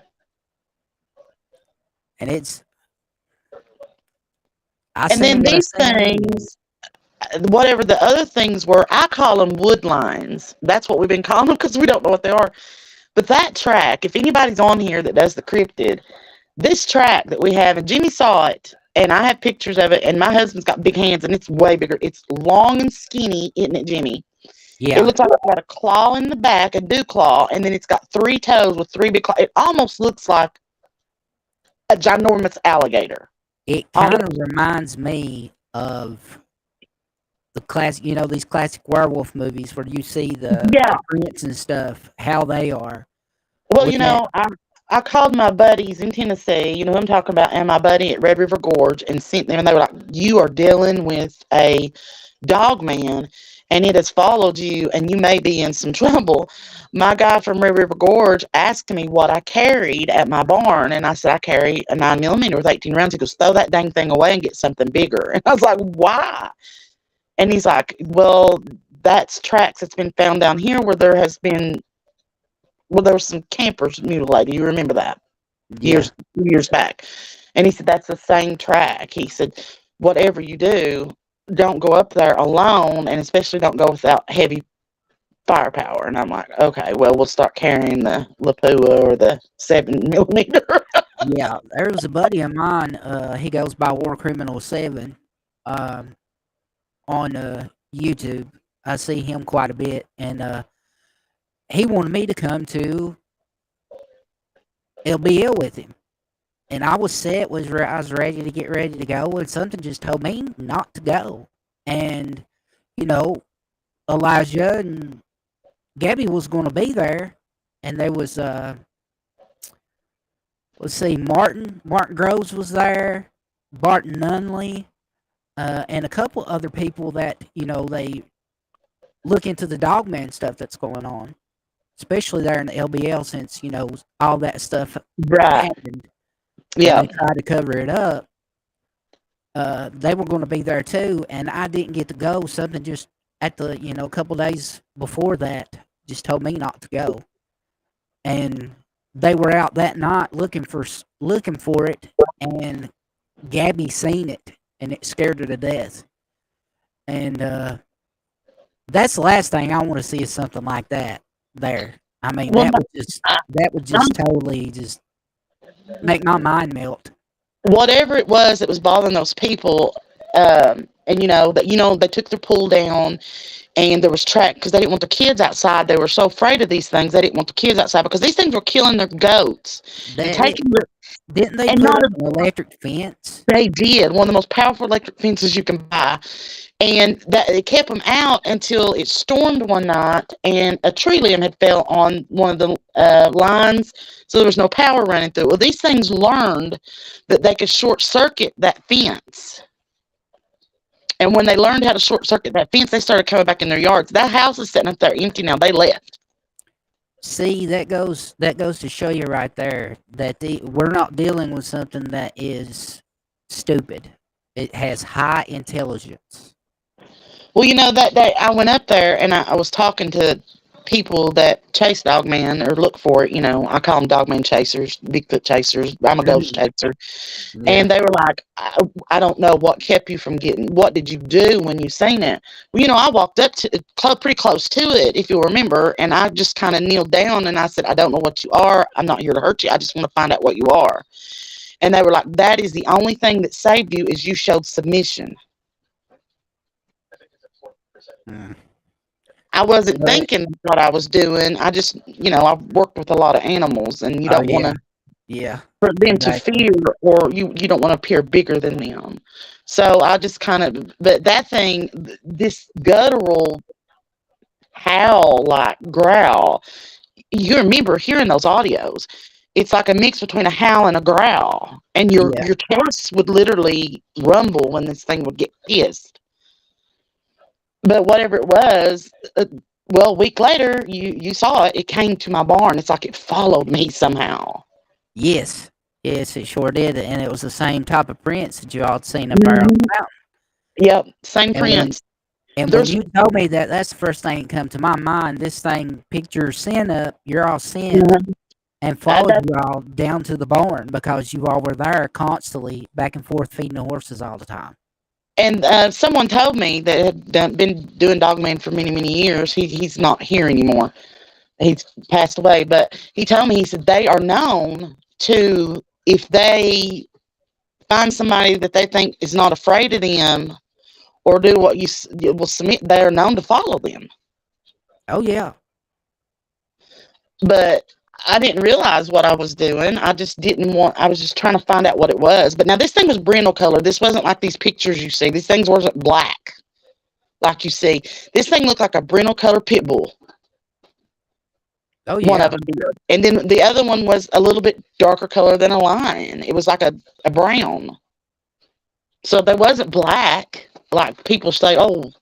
And And then these things, whatever the other things were, I call them wood lines. That's what we've been calling them because we don't know what they are. But that track, if anybody's on here that does the cryptid, this track that we have, and Jimmy saw it, and I have pictures of it, and my husband's got big hands, and it's way bigger. It's long and skinny, isn't it, Jimmy? Yeah. It looks like it's got a claw in the back, a dew claw, and then it's got 3 toes with 3 big claws. It almost looks like a ginormous alligator. It kind of reminds me of the classic, these classic werewolf movies where you see the prints and stuff, how they are. Well, I called my buddies in Tennessee, you know who I'm talking about, and my buddy at Red River Gorge, and sent them, and they were like, "You are dealing with a dog man, and it has followed you, and you may be in some trouble." My guy from Red River Gorge asked me what I carried at my barn, and I said, "I carry a 9mm with 18 rounds." He goes, "Throw that dang thing away and get something bigger." And I was like, "Why?" And he's like, "Well, that's tracks that's been found down here where there was some campers mutilated. You remember that Yeah. years back?" And he said, "That's the same track." He said, "Whatever you do, don't go up there alone, and especially don't go without heavy firepower." And I'm like, "Okay, well, we'll start carrying the Lapua or the 7mm." Yeah, there was a buddy of mine, he goes by War Criminal 7, um, on, YouTube. I see him quite a bit, and, he wanted me to come to LBL with him, and I was set, I was ready to get ready to go, and something just told me not to go, and, you know, Elijah and Gabby was gonna be there, and there was, let's see, Martin Groves was there, Barton Nunley, and a couple other people that, they look into the dogman stuff that's going on, especially there in the LBL since, all that stuff Right. happened and Yeah. they tried to cover it up. They were going to be there too, and I didn't get to go. Something just at the, a couple days before that just told me not to go. And they were out that night looking for it, and Gabby seen it, and it scared her to death. And that's the last thing I want to see is something like that there. I mean, Well, I, that would just totally just make my mind melt. whatever it was that was bothering those people, and they took their pool down, and there was track because they didn't want the kids outside. They were so afraid of these things. They didn't want the kids outside because these things were killing their goats and That taking their, didn't they and put not up an electric fence? they did one of the most powerful electric fences you can buy, and that it kept them out until it stormed one night, and a tree limb had fell on one of the lines, so there was no power running through. Well, these things learned that they could short circuit that fence. And when they learned how to short circuit that fence, they started coming back in their yards. That house is sitting up there empty now. They left. See, that goes to show you right there that we're not dealing with something that is stupid. It has high intelligence. Well, that day I went up there and I was talking to people that chase dogman or look for it. I call them dogman chasers, Bigfoot chasers. I'm a ghost Mhm. chaser. Yeah. And they were like, I don't know what kept you from what did you do when you seen it? Well, I walked up to pretty close to it, if you'll remember, and I just kind of kneeled down and I said, "I don't know what you are. I'm not here to hurt you. I just want to find out what you are." And they were like, "That is the only thing that saved you is you showed submission." Mm. I wasn't But thinking what I was doing. I just, I've worked with a lot of animals, and you oh don't want yeah, to yeah, for them to exactly. fear, or you don't want to appear bigger than them. So I just kind of, but that thing, this guttural howl, like growl, you remember hearing those audios. It's like a mix between a howl and a growl, and your Yeah. your chest would literally rumble when this thing would get pissed. But whatever it was, well, a week later, you saw it. It came to my barn. It's like it followed me somehow. Yes. Yes, it sure did, and it was the same type of prints that you all seen up there on Mhm. the mountain. Yep, same And when prints. and when There's you told me that, that's the first thing that come to my mind. This thing picked your scent up, your all scent, Mhm. and I, followed you all down to the barn because you all were there constantly back and forth feeding the horses all the time. and someone told me that had been doing Dogman for many, many years. He's not here anymore. He's passed away. But he told me, he said, they are known to, if they find somebody that they think is not afraid of them or do what you will submit, they are known to follow them. Oh yeah. But I didn't realize what I was doing. I just didn't want, I was just trying to find out what it was. But now this thing was brindle color. This wasn't like these pictures you see. These things wasn't black like you see. This thing looked like a brindle color pit bull. Oh One of yeah. them did. And then the other one was a little bit darker color than a lion. It was like a brown. So they wasn't black like people say, oh,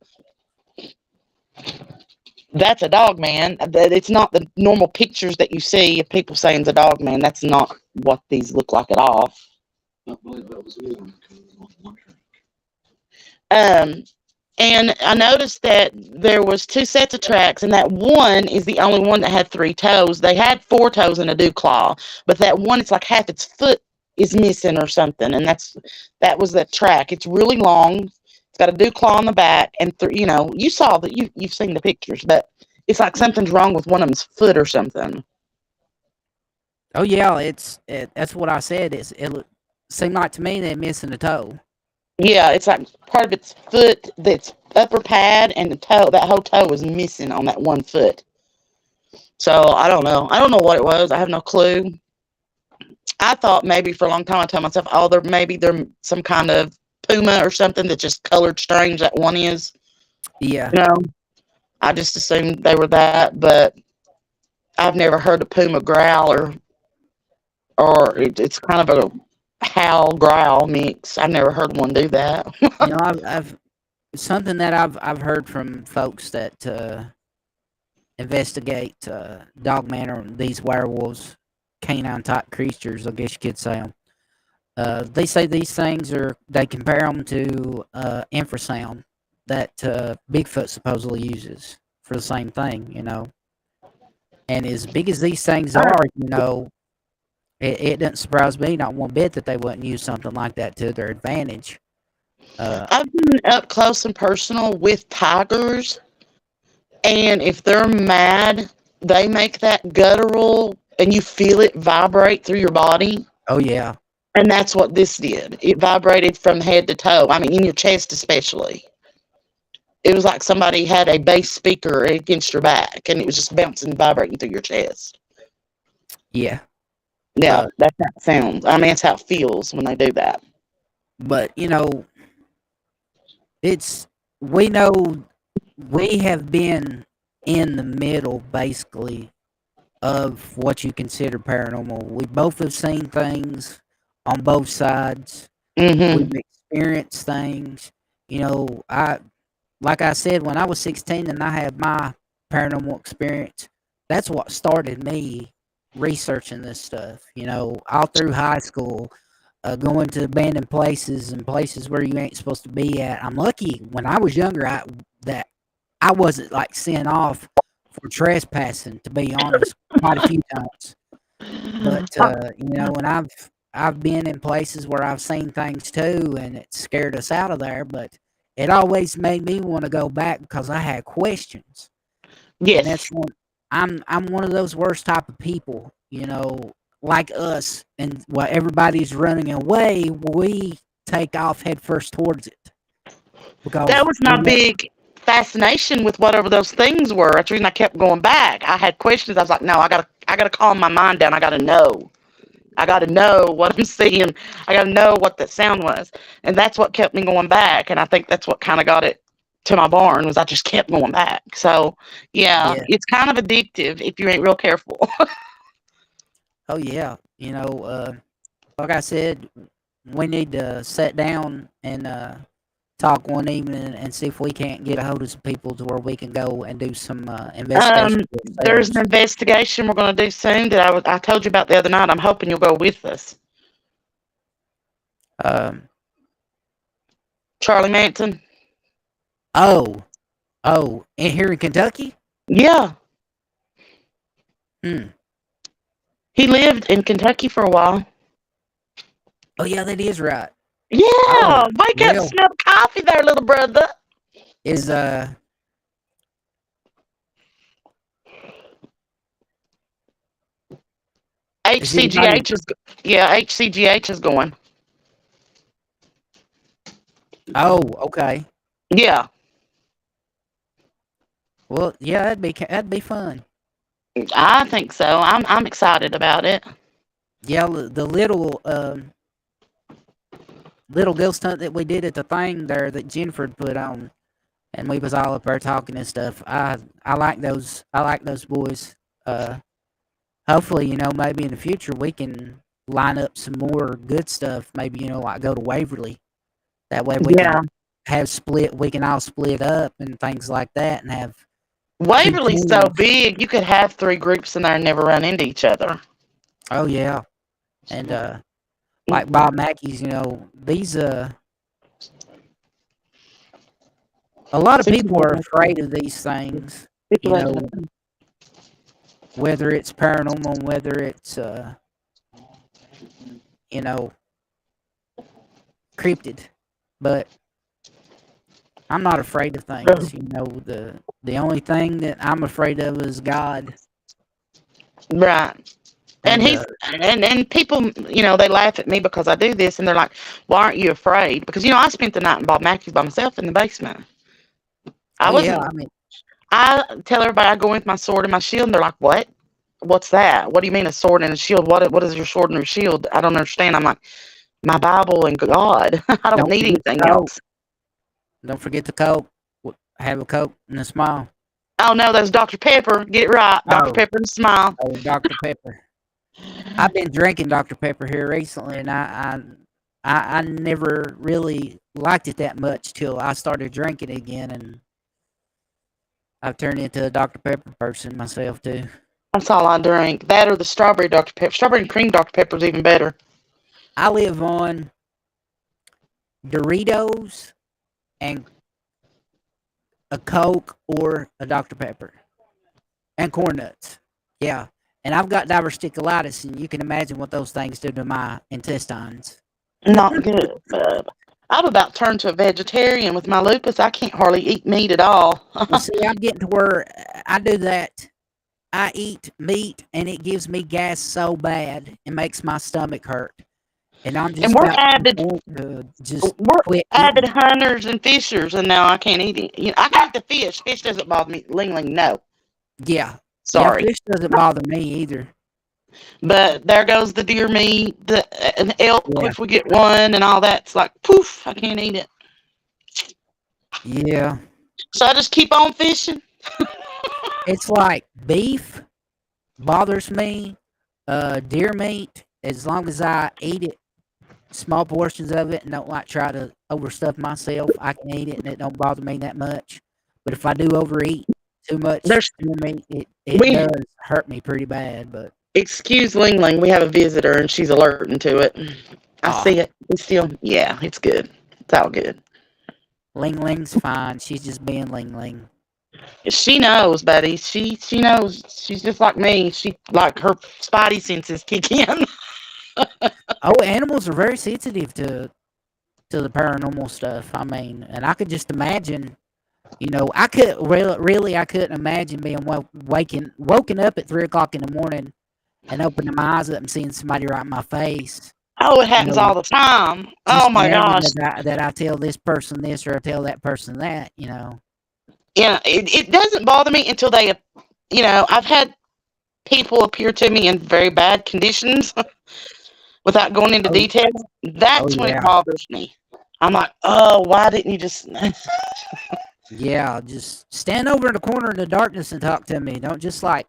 that's a dog man. That it's not the normal pictures that you see of people saying it's a dog man. That's not what these look like at all. I believe that was it. And I noticed that there was two sets of tracks, and that one is the only one that had three toes. They had four toes in a dew claw, but that one, it's like half its foot is missing or something, and that was that track. It's really long. It's got a dew claw on the back, and you saw that you've seen the pictures, but it's like something's wrong with one of them's foot or something. Oh yeah, that's what I said. Seemed like to me they're missing a toe. Yeah, it's like part of its foot, that's upper pad, and the toe. That whole toe is missing on that one foot. So I don't know. I don't know what it was. I have no clue. I thought maybe for a long time I told myself, oh, they're some kind of puma or something that just colored strange. That one is. Yeah. You know, I just assumed they were that, but I've never heard a puma growl it's kind of a howl growl mix. I've never heard one do that. I've something that I've heard from folks that investigate dogman or these werewolves, canine type creatures, I guess you could say 'em. They say these things they compare them to infrasound that Bigfoot supposedly uses for the same thing. And as big as these things are, it doesn't surprise me not one bit that they wouldn't use something like that to their advantage. I've been up close and personal with tigers, and if they're mad, they make that guttural, and you feel it vibrate through your body. Oh yeah, And that's what this did. It vibrated from head to toe. I mean, in your chest especially. It was like somebody had a bass speaker against your back, and it was just bouncing, vibrating through your chest. yeah. Yeah, Uh, that's how it sounds. I mean, that's how it feels when they do that. but it's we know we have been in the middle basically of what you consider paranormal. We both have seen things on both sides. We've Mm-hmm. experienced things. I like I said, when I was 16 and I had my paranormal experience, that's what started me researching this stuff. All through high school, going to abandoned places and places where you ain't supposed to be at. I'm lucky when I was younger that I wasn't like sent off for trespassing. To be honest, quite a few times. But and I've been in places where I've seen things too, and it scared us out of there. But it always made me want to go back because I had questions, and Yes. that's one. I'm one of those worst type of people, like us, and while everybody's running away, we take off headfirst towards it because That was my big fascination with whatever those things were. That's the reason I kept going back. I had questions. I was like, no, I gotta calm my mind down. I gotta know. I got to know what I'm seeing. I got to know what that sound was. And that's what kept me going back. And I think that's what kind of got it to my barn was I just kept going back. So, yeah, yeah. it's kind of addictive if you ain't real careful. Oh yeah, like I said, we need to sit down and talk one evening and see if we can't get a hold of some people to where we can go and do some investigation There's an ourselves. investigation we're going to do soon that I told you about the other night. I'm hoping you'll go with us. Um, Charlie Manson. oh, and here in Kentucky? Yeah. Hmm. He lived in Kentucky for a while. Oh yeah, that is right. Oh, Yeah. Wake up, well, smell coffee there, little brother. is is anybody? HCGH is, yeah, HCGH is going. Oh, okay. Yeah. Well, yeah, that'd be fun. I think so. I'm excited about it. Yeah, the little ghost hunt that we did at the thing there that Jennifer put on, and we was all up there talking and stuff. I like those boys. hopefully, maybe in the future we can line up some more good stuff. Maybe, like go to Waverly. That way we can Yeah. we can all split up and things like that and have two Waverly's so teams. big, you could have 3 groups in there and never run into each other. Oh yeah. And like Mm-mm. Bob Mackey's, these a lot of people are afraid of these things, you know, whether it's paranormal, whether it's you know, cryptid. But I'm not afraid of things. The only thing that I'm afraid of is God. Right. And And and people, they laugh at me because I do this, and they're like, "Why aren't you afraid?" Because I spent the night in Bob Mackey's by myself in the basement. I oh yeah, wasn't. I tell everybody I go in with my sword and my shield, and they're like, "What? What's that? What do you mean a sword and a shield? What is your sword and your shield? I don't understand." I'm like, "My Bible and God. I don't don't need forget anything the coke. else." Don't forget the coke. Have a coke and a smile. Oh no, that's Dr. Pepper. Get it right, Dr. Oh, Pepper and a smile. oh, Dr. Pepper. I've been drinking Dr. Pepper here recently, and I never really liked it that much till I started drinking again, and I've turned into a Dr. Pepper person myself too. That's all I drink. That or the strawberry Dr. Pepper. Strawberry and cream Dr. Pepper is even better. I live on Doritos and a Coke or a Dr. Pepper and corn nuts. Yeah. And I've got diverticulitis, and you can imagine what those things do to my intestines. Not good. I've about turned to a vegetarian with my lupus. I can't hardly eat meat at all. Well, see, I'm getting to where I do that. I eat meat, and it gives me gas so bad, it makes my stomach hurt. And I'm And just about to the point to just we're quit avid eating. hunters and fishers, and now I can't eat it. I can eat the fish. Fish doesn't bother me. Ling Ling, no. Yeah. Yeah, Sorry. fish doesn't bother me either. But there goes the deer meat, the and elk Yeah. if we get one, and all that. It's like poof, I can't eat it. Yeah. So I just keep on fishing. It's like beef bothers me. Deer meat, as long as I eat it, small portions of it, and don't like try to overstuff myself, I can eat it and it don't bother me that much. But if I do overeat too much There's deer meat, it we does hurt me pretty bad. But excuse Ling Ling. We have a visitor, and she's alerting to it. I ah, see it. It's still, yeah, it's good. It's all good. Ling Ling's fine. She's just being Ling Ling. She knows, buddy. She knows. She's just like me. She like her spidey senses kick in. Oh, animals are very sensitive to the paranormal stuff. I mean, and I could just imagine. I could really, I couldn't imagine being woken up at 3 o'clock in the morning and opening my eyes up and seeing somebody right in my face. Oh, it You happens know, all the time. Oh just my demanding gosh. that I tell this person this or I tell that person that. Yeah, it doesn't bother me until I've had people appear to me in very bad conditions without going into Oh, detail. oh That's when it yeah, bothers me. I'm like, oh, why didn't you just yeah. Just stand over in the corner in the darkness and talk to me. Don't just like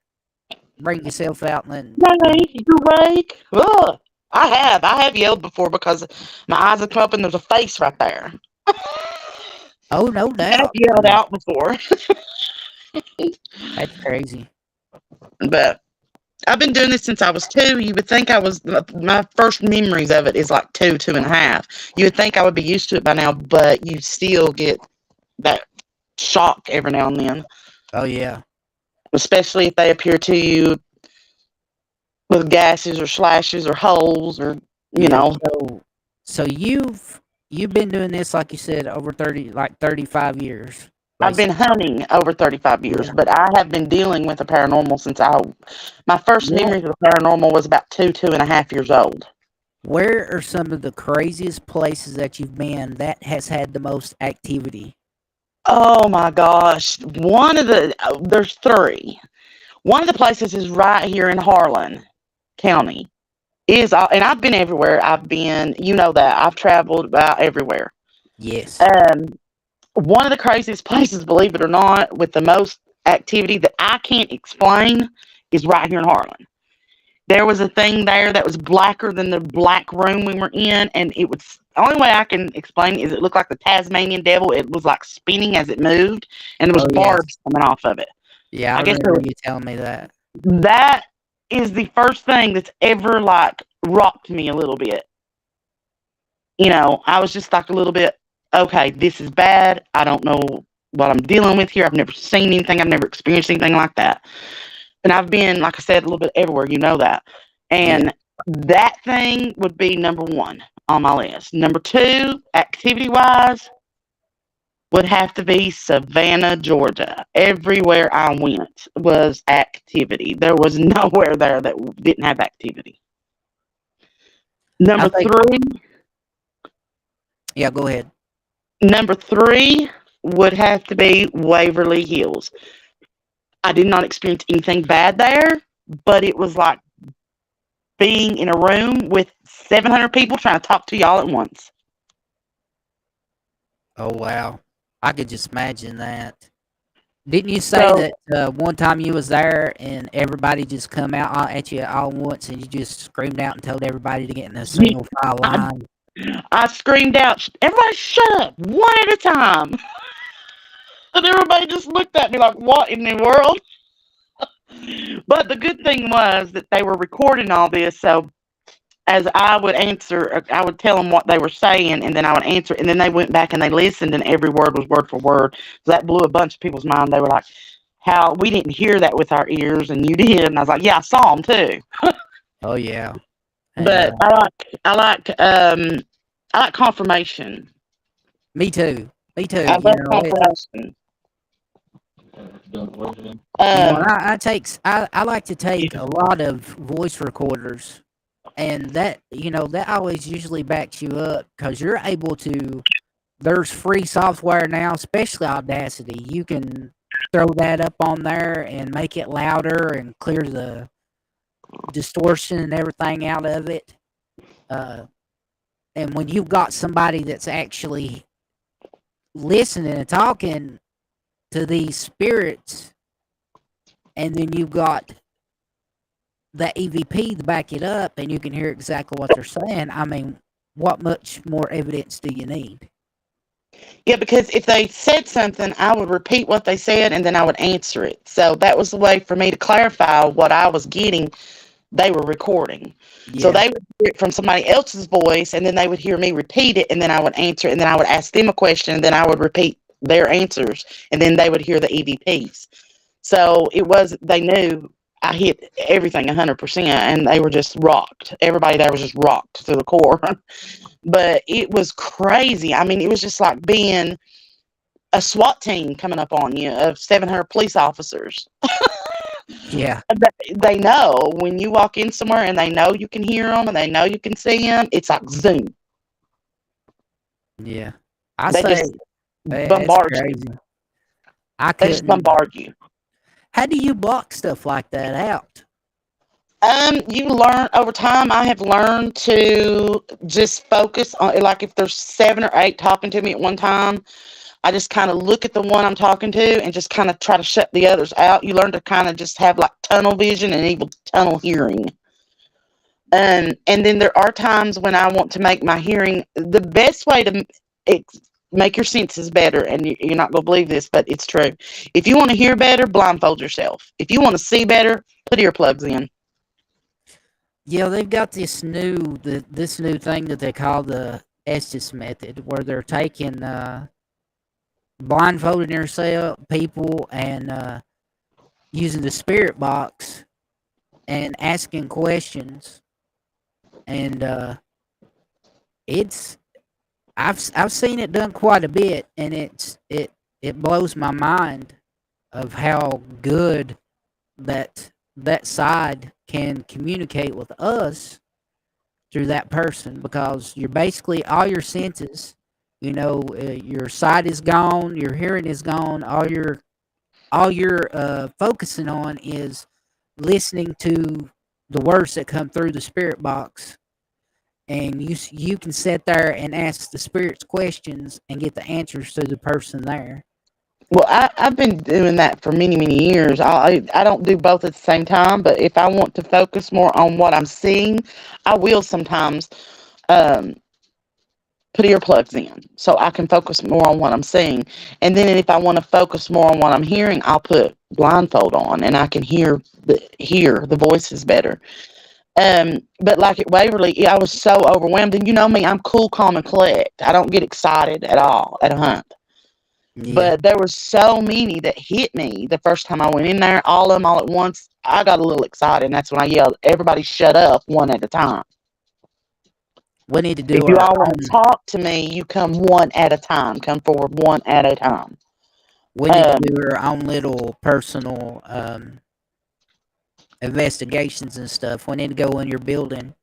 bring yourself out and Hey, you awake? Ugh. I have yelled before because my eyes have come up and there's a face right there. oh, no I've doubt. yelled out before. That's crazy. But I've been doing this since I was 2. You would think I was, my first memories of it is like 2.5. You would think I would be used to it by now, but you still get that shock every now and then, Oh yeah, especially if they appear to you with gashes or slashes or holes or, you yeah. know. So you've been doing this like you said over 35 years, I've been basically. hunting over 35 years, Yeah. but I have been dealing with the paranormal since my first What memories of the paranormal was about 2.5 years old. Where are some of the craziest places that you've been that has had the most activity? Oh my gosh. There's 3. One of the places is right here in Harlan County. And I've been everywhere. That I've traveled about everywhere. Yes. Um, One of the craziest places, believe it or not, with the most activity that I can't explain is right here in Harlan. There was a thing there that was blacker than the black room we were in, and it was the only way I can explain it is it looked like the Tasmanian devil. It was like spinning as it moved, and there was Oh, yes. barbs coming off of it. Yeah, I I guess remember you telling me that. that is the first thing that's ever like rocked me a little bit. I was just like a little bit, okay, this is bad. I don't know what I'm dealing with here. I've never seen anything. I've never experienced anything like that. And I've been, like I said, a little bit everywhere. You know that. Yeah. And that thing would be number one on my list. Number two, activity wise, would have to be Savannah, Georgia. Everywhere I went was activity. There was nowhere there that didn't have activity. I Number think three, Yeah, go ahead. number three would have to be Waverly Hills. I did not experience anything bad there, but it was like being in a room with 700 people trying to talk to y'all at once. Oh, wow. I could just imagine that. Didn't you say So that, one time you was there and everybody just come out at you all at once and you just screamed out and told everybody to get in a single file I, line? I screamed out, everybody shut up, one at a time. And everybody just looked at me like, what in the world? But the good thing was that they were recording all this. So as I would answer, I would tell them what they were saying, and then I would answer. And then they went back and they listened, and every word was word for word. So that blew a bunch of people's mind. They were like, how we didn't hear that with our ears, and you did. And I was like, yeah, I saw them too. Oh, yeah. And, But I like confirmation. me too. Me too. I love confirmation. And Um, I like to take a lot of voice recorders, and that always usually backs you up because you're able to. There's free software now, especially Audacity. You can throw that up on there and make it louder and clear the distortion and everything out of it. Uh, and when you've got somebody that's actually listening and talking to these spirits, and then you've got that EVP to back it up, and you can hear exactly what they're saying. I mean, what much more evidence do you need? yeah, because if they said something, I would repeat what they said and then I would answer it. So that was the way for me to clarify what I was getting. They were recording. So Yeah, they would hear it from somebody else's voice, and then they would hear me repeat it, and then I would answer it, and then I would ask them a question, and then I would repeat their answers, and then they would hear the EVPs. So they knew I hit everything 100%, and they were just rocked. Everybody there was just rocked to the core. But it was crazy. I mean, it was just like being a SWAT team coming up on you of 700 police officers. yeah, They know when you walk in somewhere and they know you can hear them and they know you can see them, it's like Zoom. yeah. I They say just it's bombard you. crazy. I They just couldn't. bombard you. How do you block stuff like that out? You learn over time. I have learned to just focus on, like, if there's 7 or 8 talking to me at one time, I just kind of look at the one I'm talking to and just kind of try to shut the others out. You learn to kind of just have like tunnel vision and even tunnel hearing. And then there are times when I want to make my hearing the best way to make your senses better. And you're not going to believe this, but it's true. If you want to hear better, blindfold yourself. If you want to see better, put earplugs in. Yeah, they've got this new thing that they call the Estes method, where they're taking blindfolding yourself people and using the spirit box and asking questions, and it's I've seen it done quite a bit, and it blows my mind of how good that side can communicate with us through that person, because you're basically all your senses, your sight is gone, your hearing is gone, all you're focusing on is listening to the words that come through the spirit box, and you can sit there and ask the spirits questions and get the answers to the person there. Well, I've been doing that for many, many years. I don't do both at the same time, but if I want to focus more on what I'm seeing, I will sometimes um, put earplugs in so I can focus more on what I'm seeing. And then if I want to focus more on what I'm hearing, I'll put blindfold on and I can hear the voices better. But like at Waverly, yeah, I was so overwhelmed. And you know me, I'm cool, calm, and collect. I don't get excited at all at a hunt. Yeah. But there were so many that hit me the first time I went in there, all of them all at once. I got a little excited, and that's when I yelled, "Everybody shut up one at a time. We need to If do you our all want to own. talk to me, you come one at a time. Come forward one at a time." We need to Um, do our own little personal investigations and stuff. We need to go in your building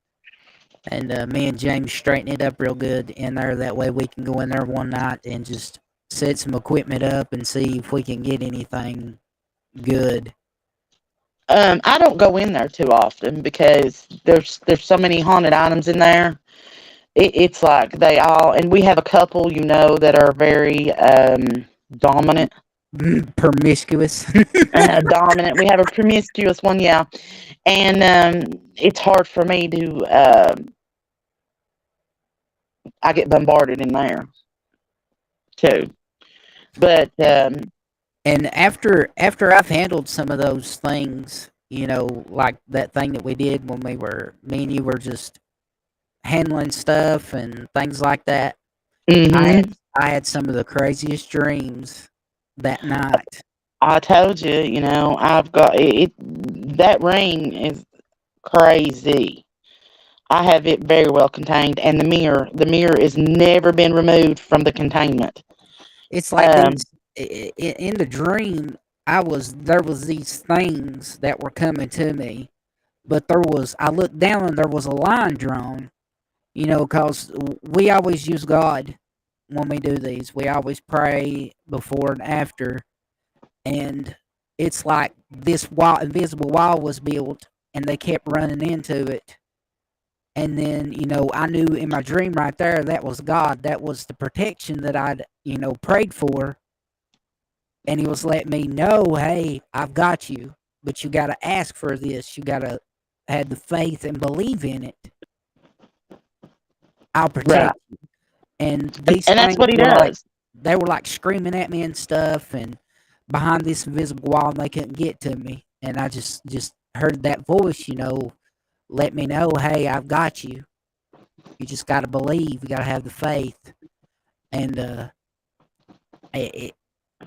and me and James straighten it up real good in there. That way we can go in there one night and just set some equipment up and see if we can get anything good. I don't go in there too often because there's so many haunted items in there. It's like they all, and we have a couple, that are very dominant. Promiscuous. Dominant. We have a promiscuous one, yeah, and it's hard for me to. I get bombarded in there too, but And after I've handled some of those things, like that thing that we did when me and you were just handling stuff and things like that, I hmm had I had some of the craziest dreams that night. I told you, I've got it. That ring is crazy. I have it very well contained, and the mirror is never been removed from the containment. It's like Um, in the dream, there was these things that were coming to me, but I looked down and there was a line drawn, because we always use God when we do these. We always pray before and after, and it's like this invisible wall was built, and they kept running into it. And then, I knew in my dream right there that was God. That was the protection that I'd, prayed for. And he was letting me know, hey, I've got you, but you got to ask for this. You got to have the faith and believe in it. I'll right, protect you. And and, these and that's things what he were like, does. they were like screaming at me and stuff, and behind this invisible wall, and they couldn't get to me. And I just heard that voice, let me know, hey, I've got you. You just got to believe. You got to have the faith. And it,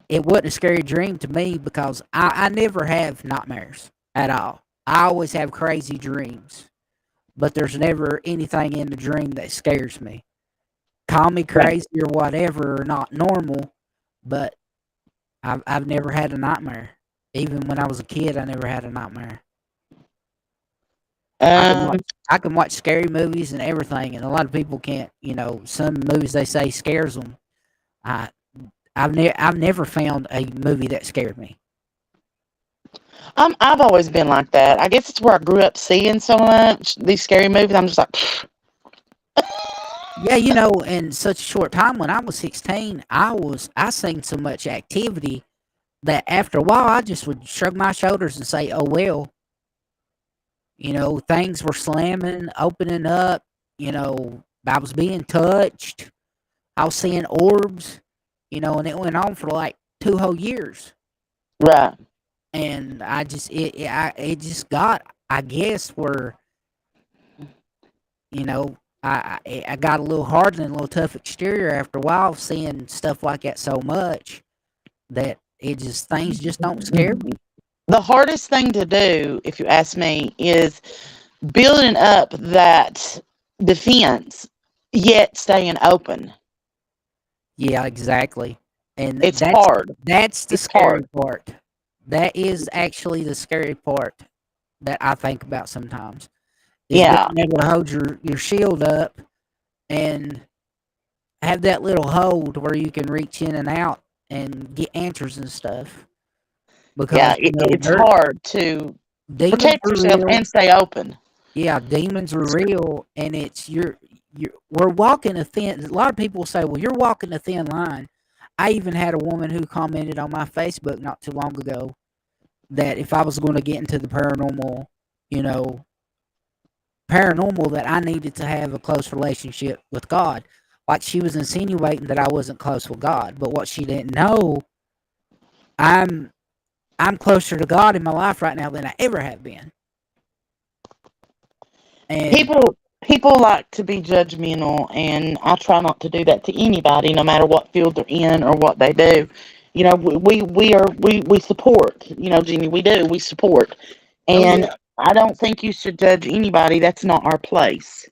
it wasn't a scary dream to me because I never have nightmares at all. I always have crazy dreams, but there's never anything in the dream that scares me. Call me Right. crazy or whatever, or not normal, but I've never had a nightmare. Even when I was a kid, I never had a nightmare. I can Um, watch I can watch scary movies and everything, and a lot of people can't. Some movies they say scares them. I I've never found a movie that scared me. I've always been like that. I guess it's where I grew up seeing so much these scary movies. I'm just like, Yeah, in such a short time when I was 16, I seen so much activity that after a while I just would shrug my shoulders and say, "Oh well." Things were slamming, opening up. I was being touched. I was seeing orbs. And it went on for like 2 whole years. right, And I just it just got, I guess, where you know I got a little hard and a little tough exterior after a while, seeing stuff like that so much that things just don't scare me. the hardest thing to do, if you ask me, is building up that defense, yet staying open. Yeah, exactly. And It's hard. that's the It's scary hard. part. That is actually the scary part that I think about sometimes, is Yeah, being able to hold your shield up and have that little hold where you can reach in and out and get answers and stuff. yeah. Because It's hard to demons protect are yourself real. and stay open. Yeah, demons are real, and it's we're walking a thin. A lot of people say, "Well, you're walking a thin line." I even had a woman who commented on my Facebook not too long ago that if I was going to get into the you know, paranormal, that I needed to have a close relationship with God. Like she was insinuating that I wasn't close with God, but what she didn't know, I'm I'm closer to God in my life right now than I ever have been. And People like to be judgmental, and I try not to do that to anybody, no matter what field they're in or what they do. You know, we support. You know, Jimmy, we support, oh and yeah, I don't think you should judge anybody. That's not our place.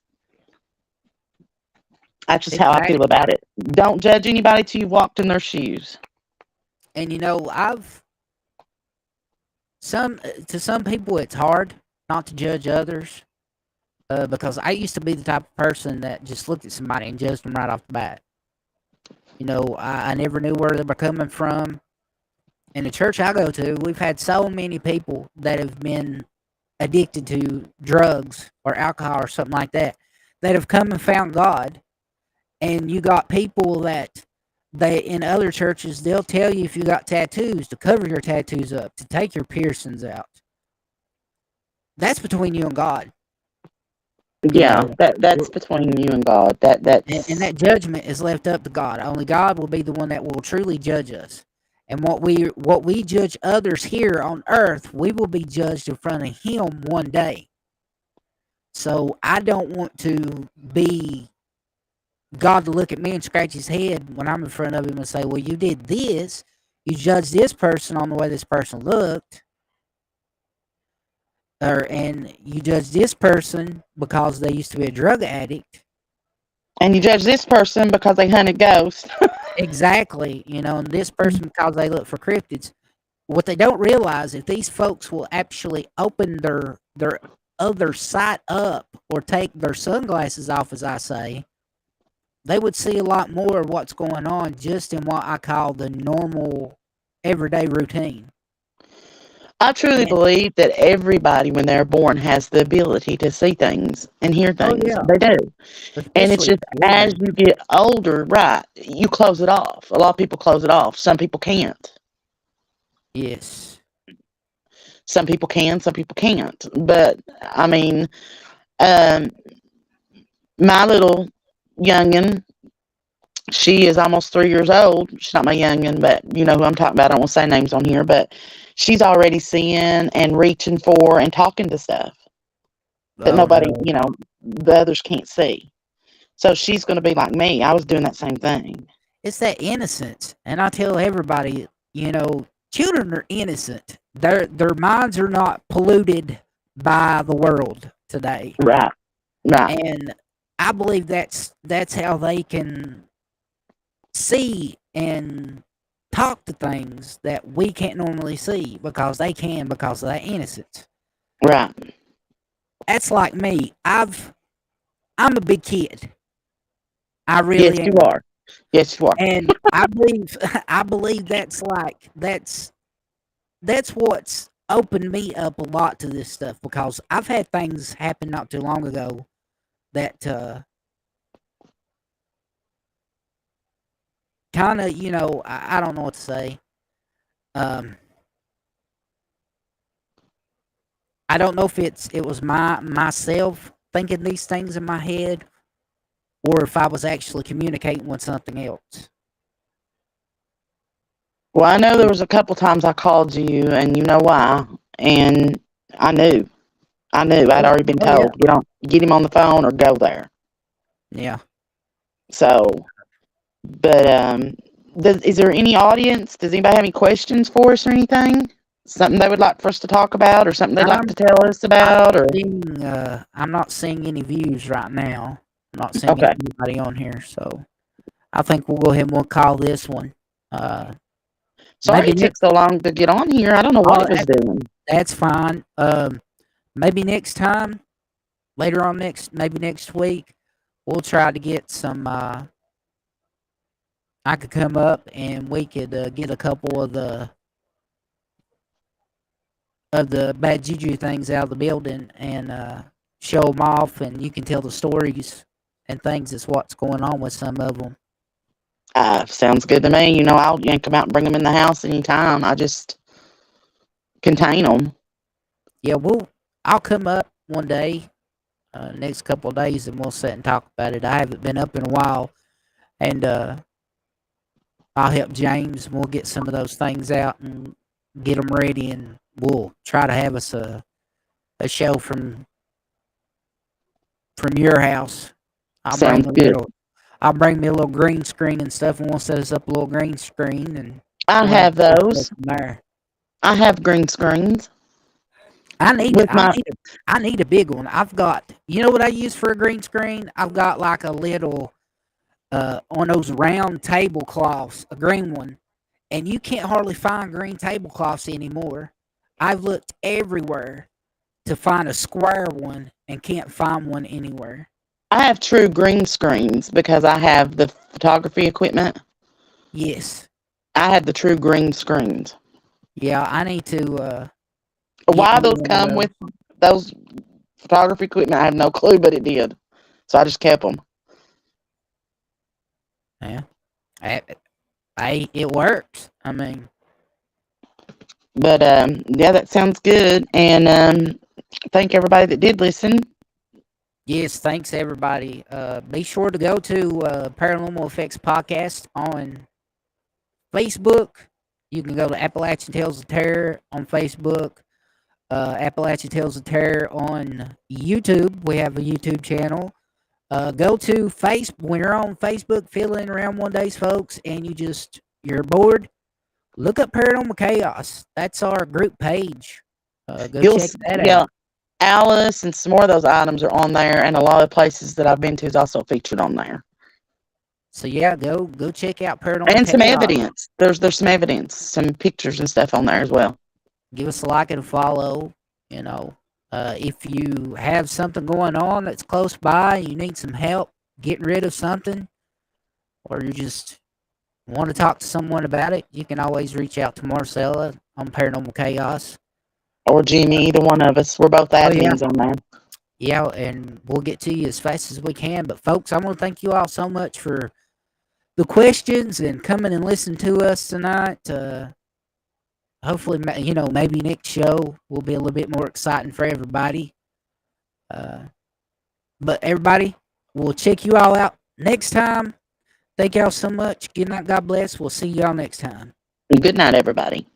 That's just how I feel exactly. about it. Don't judge anybody till you've walked in their shoes. And I've some to some people it's hard not to judge others, because I used to be the type of person that just looked at somebody and judged them right off the bat. I never knew where they were coming from. In the church I go to, we've had so many people that have been addicted to drugs or alcohol or something like that that have come and found God. And you got people that they in other churches they'll tell you if you got tattoos to cover your tattoos up, to take your piercings out. That's between you and God, you Yeah, know. that's between you and God. And That's that judgment is left up to God. Only God will be the one that will truly judge us. And what we judge others here on earth, we will be judged in front of Him one day. So I don't want to be God to look at me and scratch His head when I'm in front of Him and say, "Well, you did this. You judged this person on the way this person looked, and you judged this person because they used to be a drug addict." and you judge this person because they hunted ghosts. Exactly, and this person because they look for cryptids. What they don't realize, if these folks will actually open their other sight up or take their sunglasses off, as I say, they would see a lot more of what's going on just in what I call the normal everyday routine. I truly And believe that everybody, when they're born, has the ability to see things and hear oh things. yeah, They do. And it's especially just as children. you get older, right, you close it off. A lot of people close it off. Some people can't. Yes. Some people can, some people can't. But, I mean, um, my little youngin', she is almost 3 years old. She's not my youngin', but you know who I'm talking about. I don't want to say names on here, but she's already seeing and reaching for and talking to stuff that Oh nobody, no. the others can't see. So she's going to be like me. I was doing that same thing. It's that innocence. And I tell everybody, children are innocent. Their minds are not polluted by the world today. Right. Right. And I believe that's how they can see and talk to things that we can't normally see because they can because of that innocence. Right. That's like me. I'm a big kid. I Yes, really you am. are. Yes, you are. And I believe I believe that's what's opened me up a lot to this stuff because I've had things happen not too long ago that kind of, I don't know what to say. Um, I don't know if it was myself thinking these things in my head or if I was actually communicating with something else. Well, I know there was a couple times I called you, and you know why. And I knew. I knew. I'd Oh, already been oh yeah, told, get him on the phone or go there. yeah. So, but is there any audience? Does anybody have any questions for us or anything? Something they would like for us to talk about, or something they'd like to I'm tell us I'm about, or I'm not seeing any views right now. I'm not seeing okay. anybody on here, so I think we'll go ahead and we'll call this one. Uh, Sorry maybe it took next. so long to get on here. I don't know what Oh, it was doing. that's fine. Maybe next time, later on maybe next week, we'll try to get some. I could come up and we could get a couple of the bad juju things out of the building and show them off, and you can tell the stories and things that's what's going on with some of them. Sounds good to me. I'll yank them out and bring them in the house anytime. I just contain them. Yeah, I'll come up one day, next couple of days, and we'll sit and talk about it. I haven't been up in a while, and I'll help James. We'll get some of those things out and get them ready, and we'll try to have us a show from your house. I'll bring Sounds a good. little. I'll bring me a little green screen and stuff, and we'll set us up a little green screen, and I we'll have have a good show those. from there. I have green screens I need with my. I need a big one. I've got, you know what I use for a green screen? I've got like a little on those round tablecloths, a green one, and you can't hardly find green tablecloths anymore. I've looked everywhere to find a square one and can't find one anywhere. I have true green screens because I have the photography equipment. Yes. I have the true green screens. Yeah, I need to get Why me those one of come those. with those photography equipment, I have no clue, but it did. So I just kept them. Yeah. I, it works. I mean, But yeah, that sounds good. And thank everybody that did listen. yes, thanks everybody. Be sure to go to Paranormal Effects Podcast on Facebook. You can go to Appalachian Tales of Terror on Facebook, Appalachian Tales of Terror on YouTube. We have a YouTube channel. Go to Facebook when you're on Facebook, feeling around one days, folks, and you're bored. Look up Paranormal Chaos. That's our group page. Go check that Yeah, out. Alice and some more of those items are on there, and a lot of places that I've been to is also featured on there. So yeah, go check out Paranormal And some Chaos. evidence. There's some evidence, some pictures and stuff on there as well. Give us a like and a follow. You know, if you have something going on that's close by, you need some help getting rid of something, or you just want to talk to someone about it, you can always reach out to Marcella on Paranormal Chaos. Or Jimmy, either one of us. We're both Oh yeah, admins on there. yeah, and we'll get to you as fast as we can. But folks, I want to thank you all so much for the questions and coming and listening to us tonight. Hopefully, maybe next show will be a little bit more exciting for everybody. Uh, but everybody, we'll check you all out next time. Thank y'all so much. Good night. God bless. We'll see y'all next time. Good night, everybody.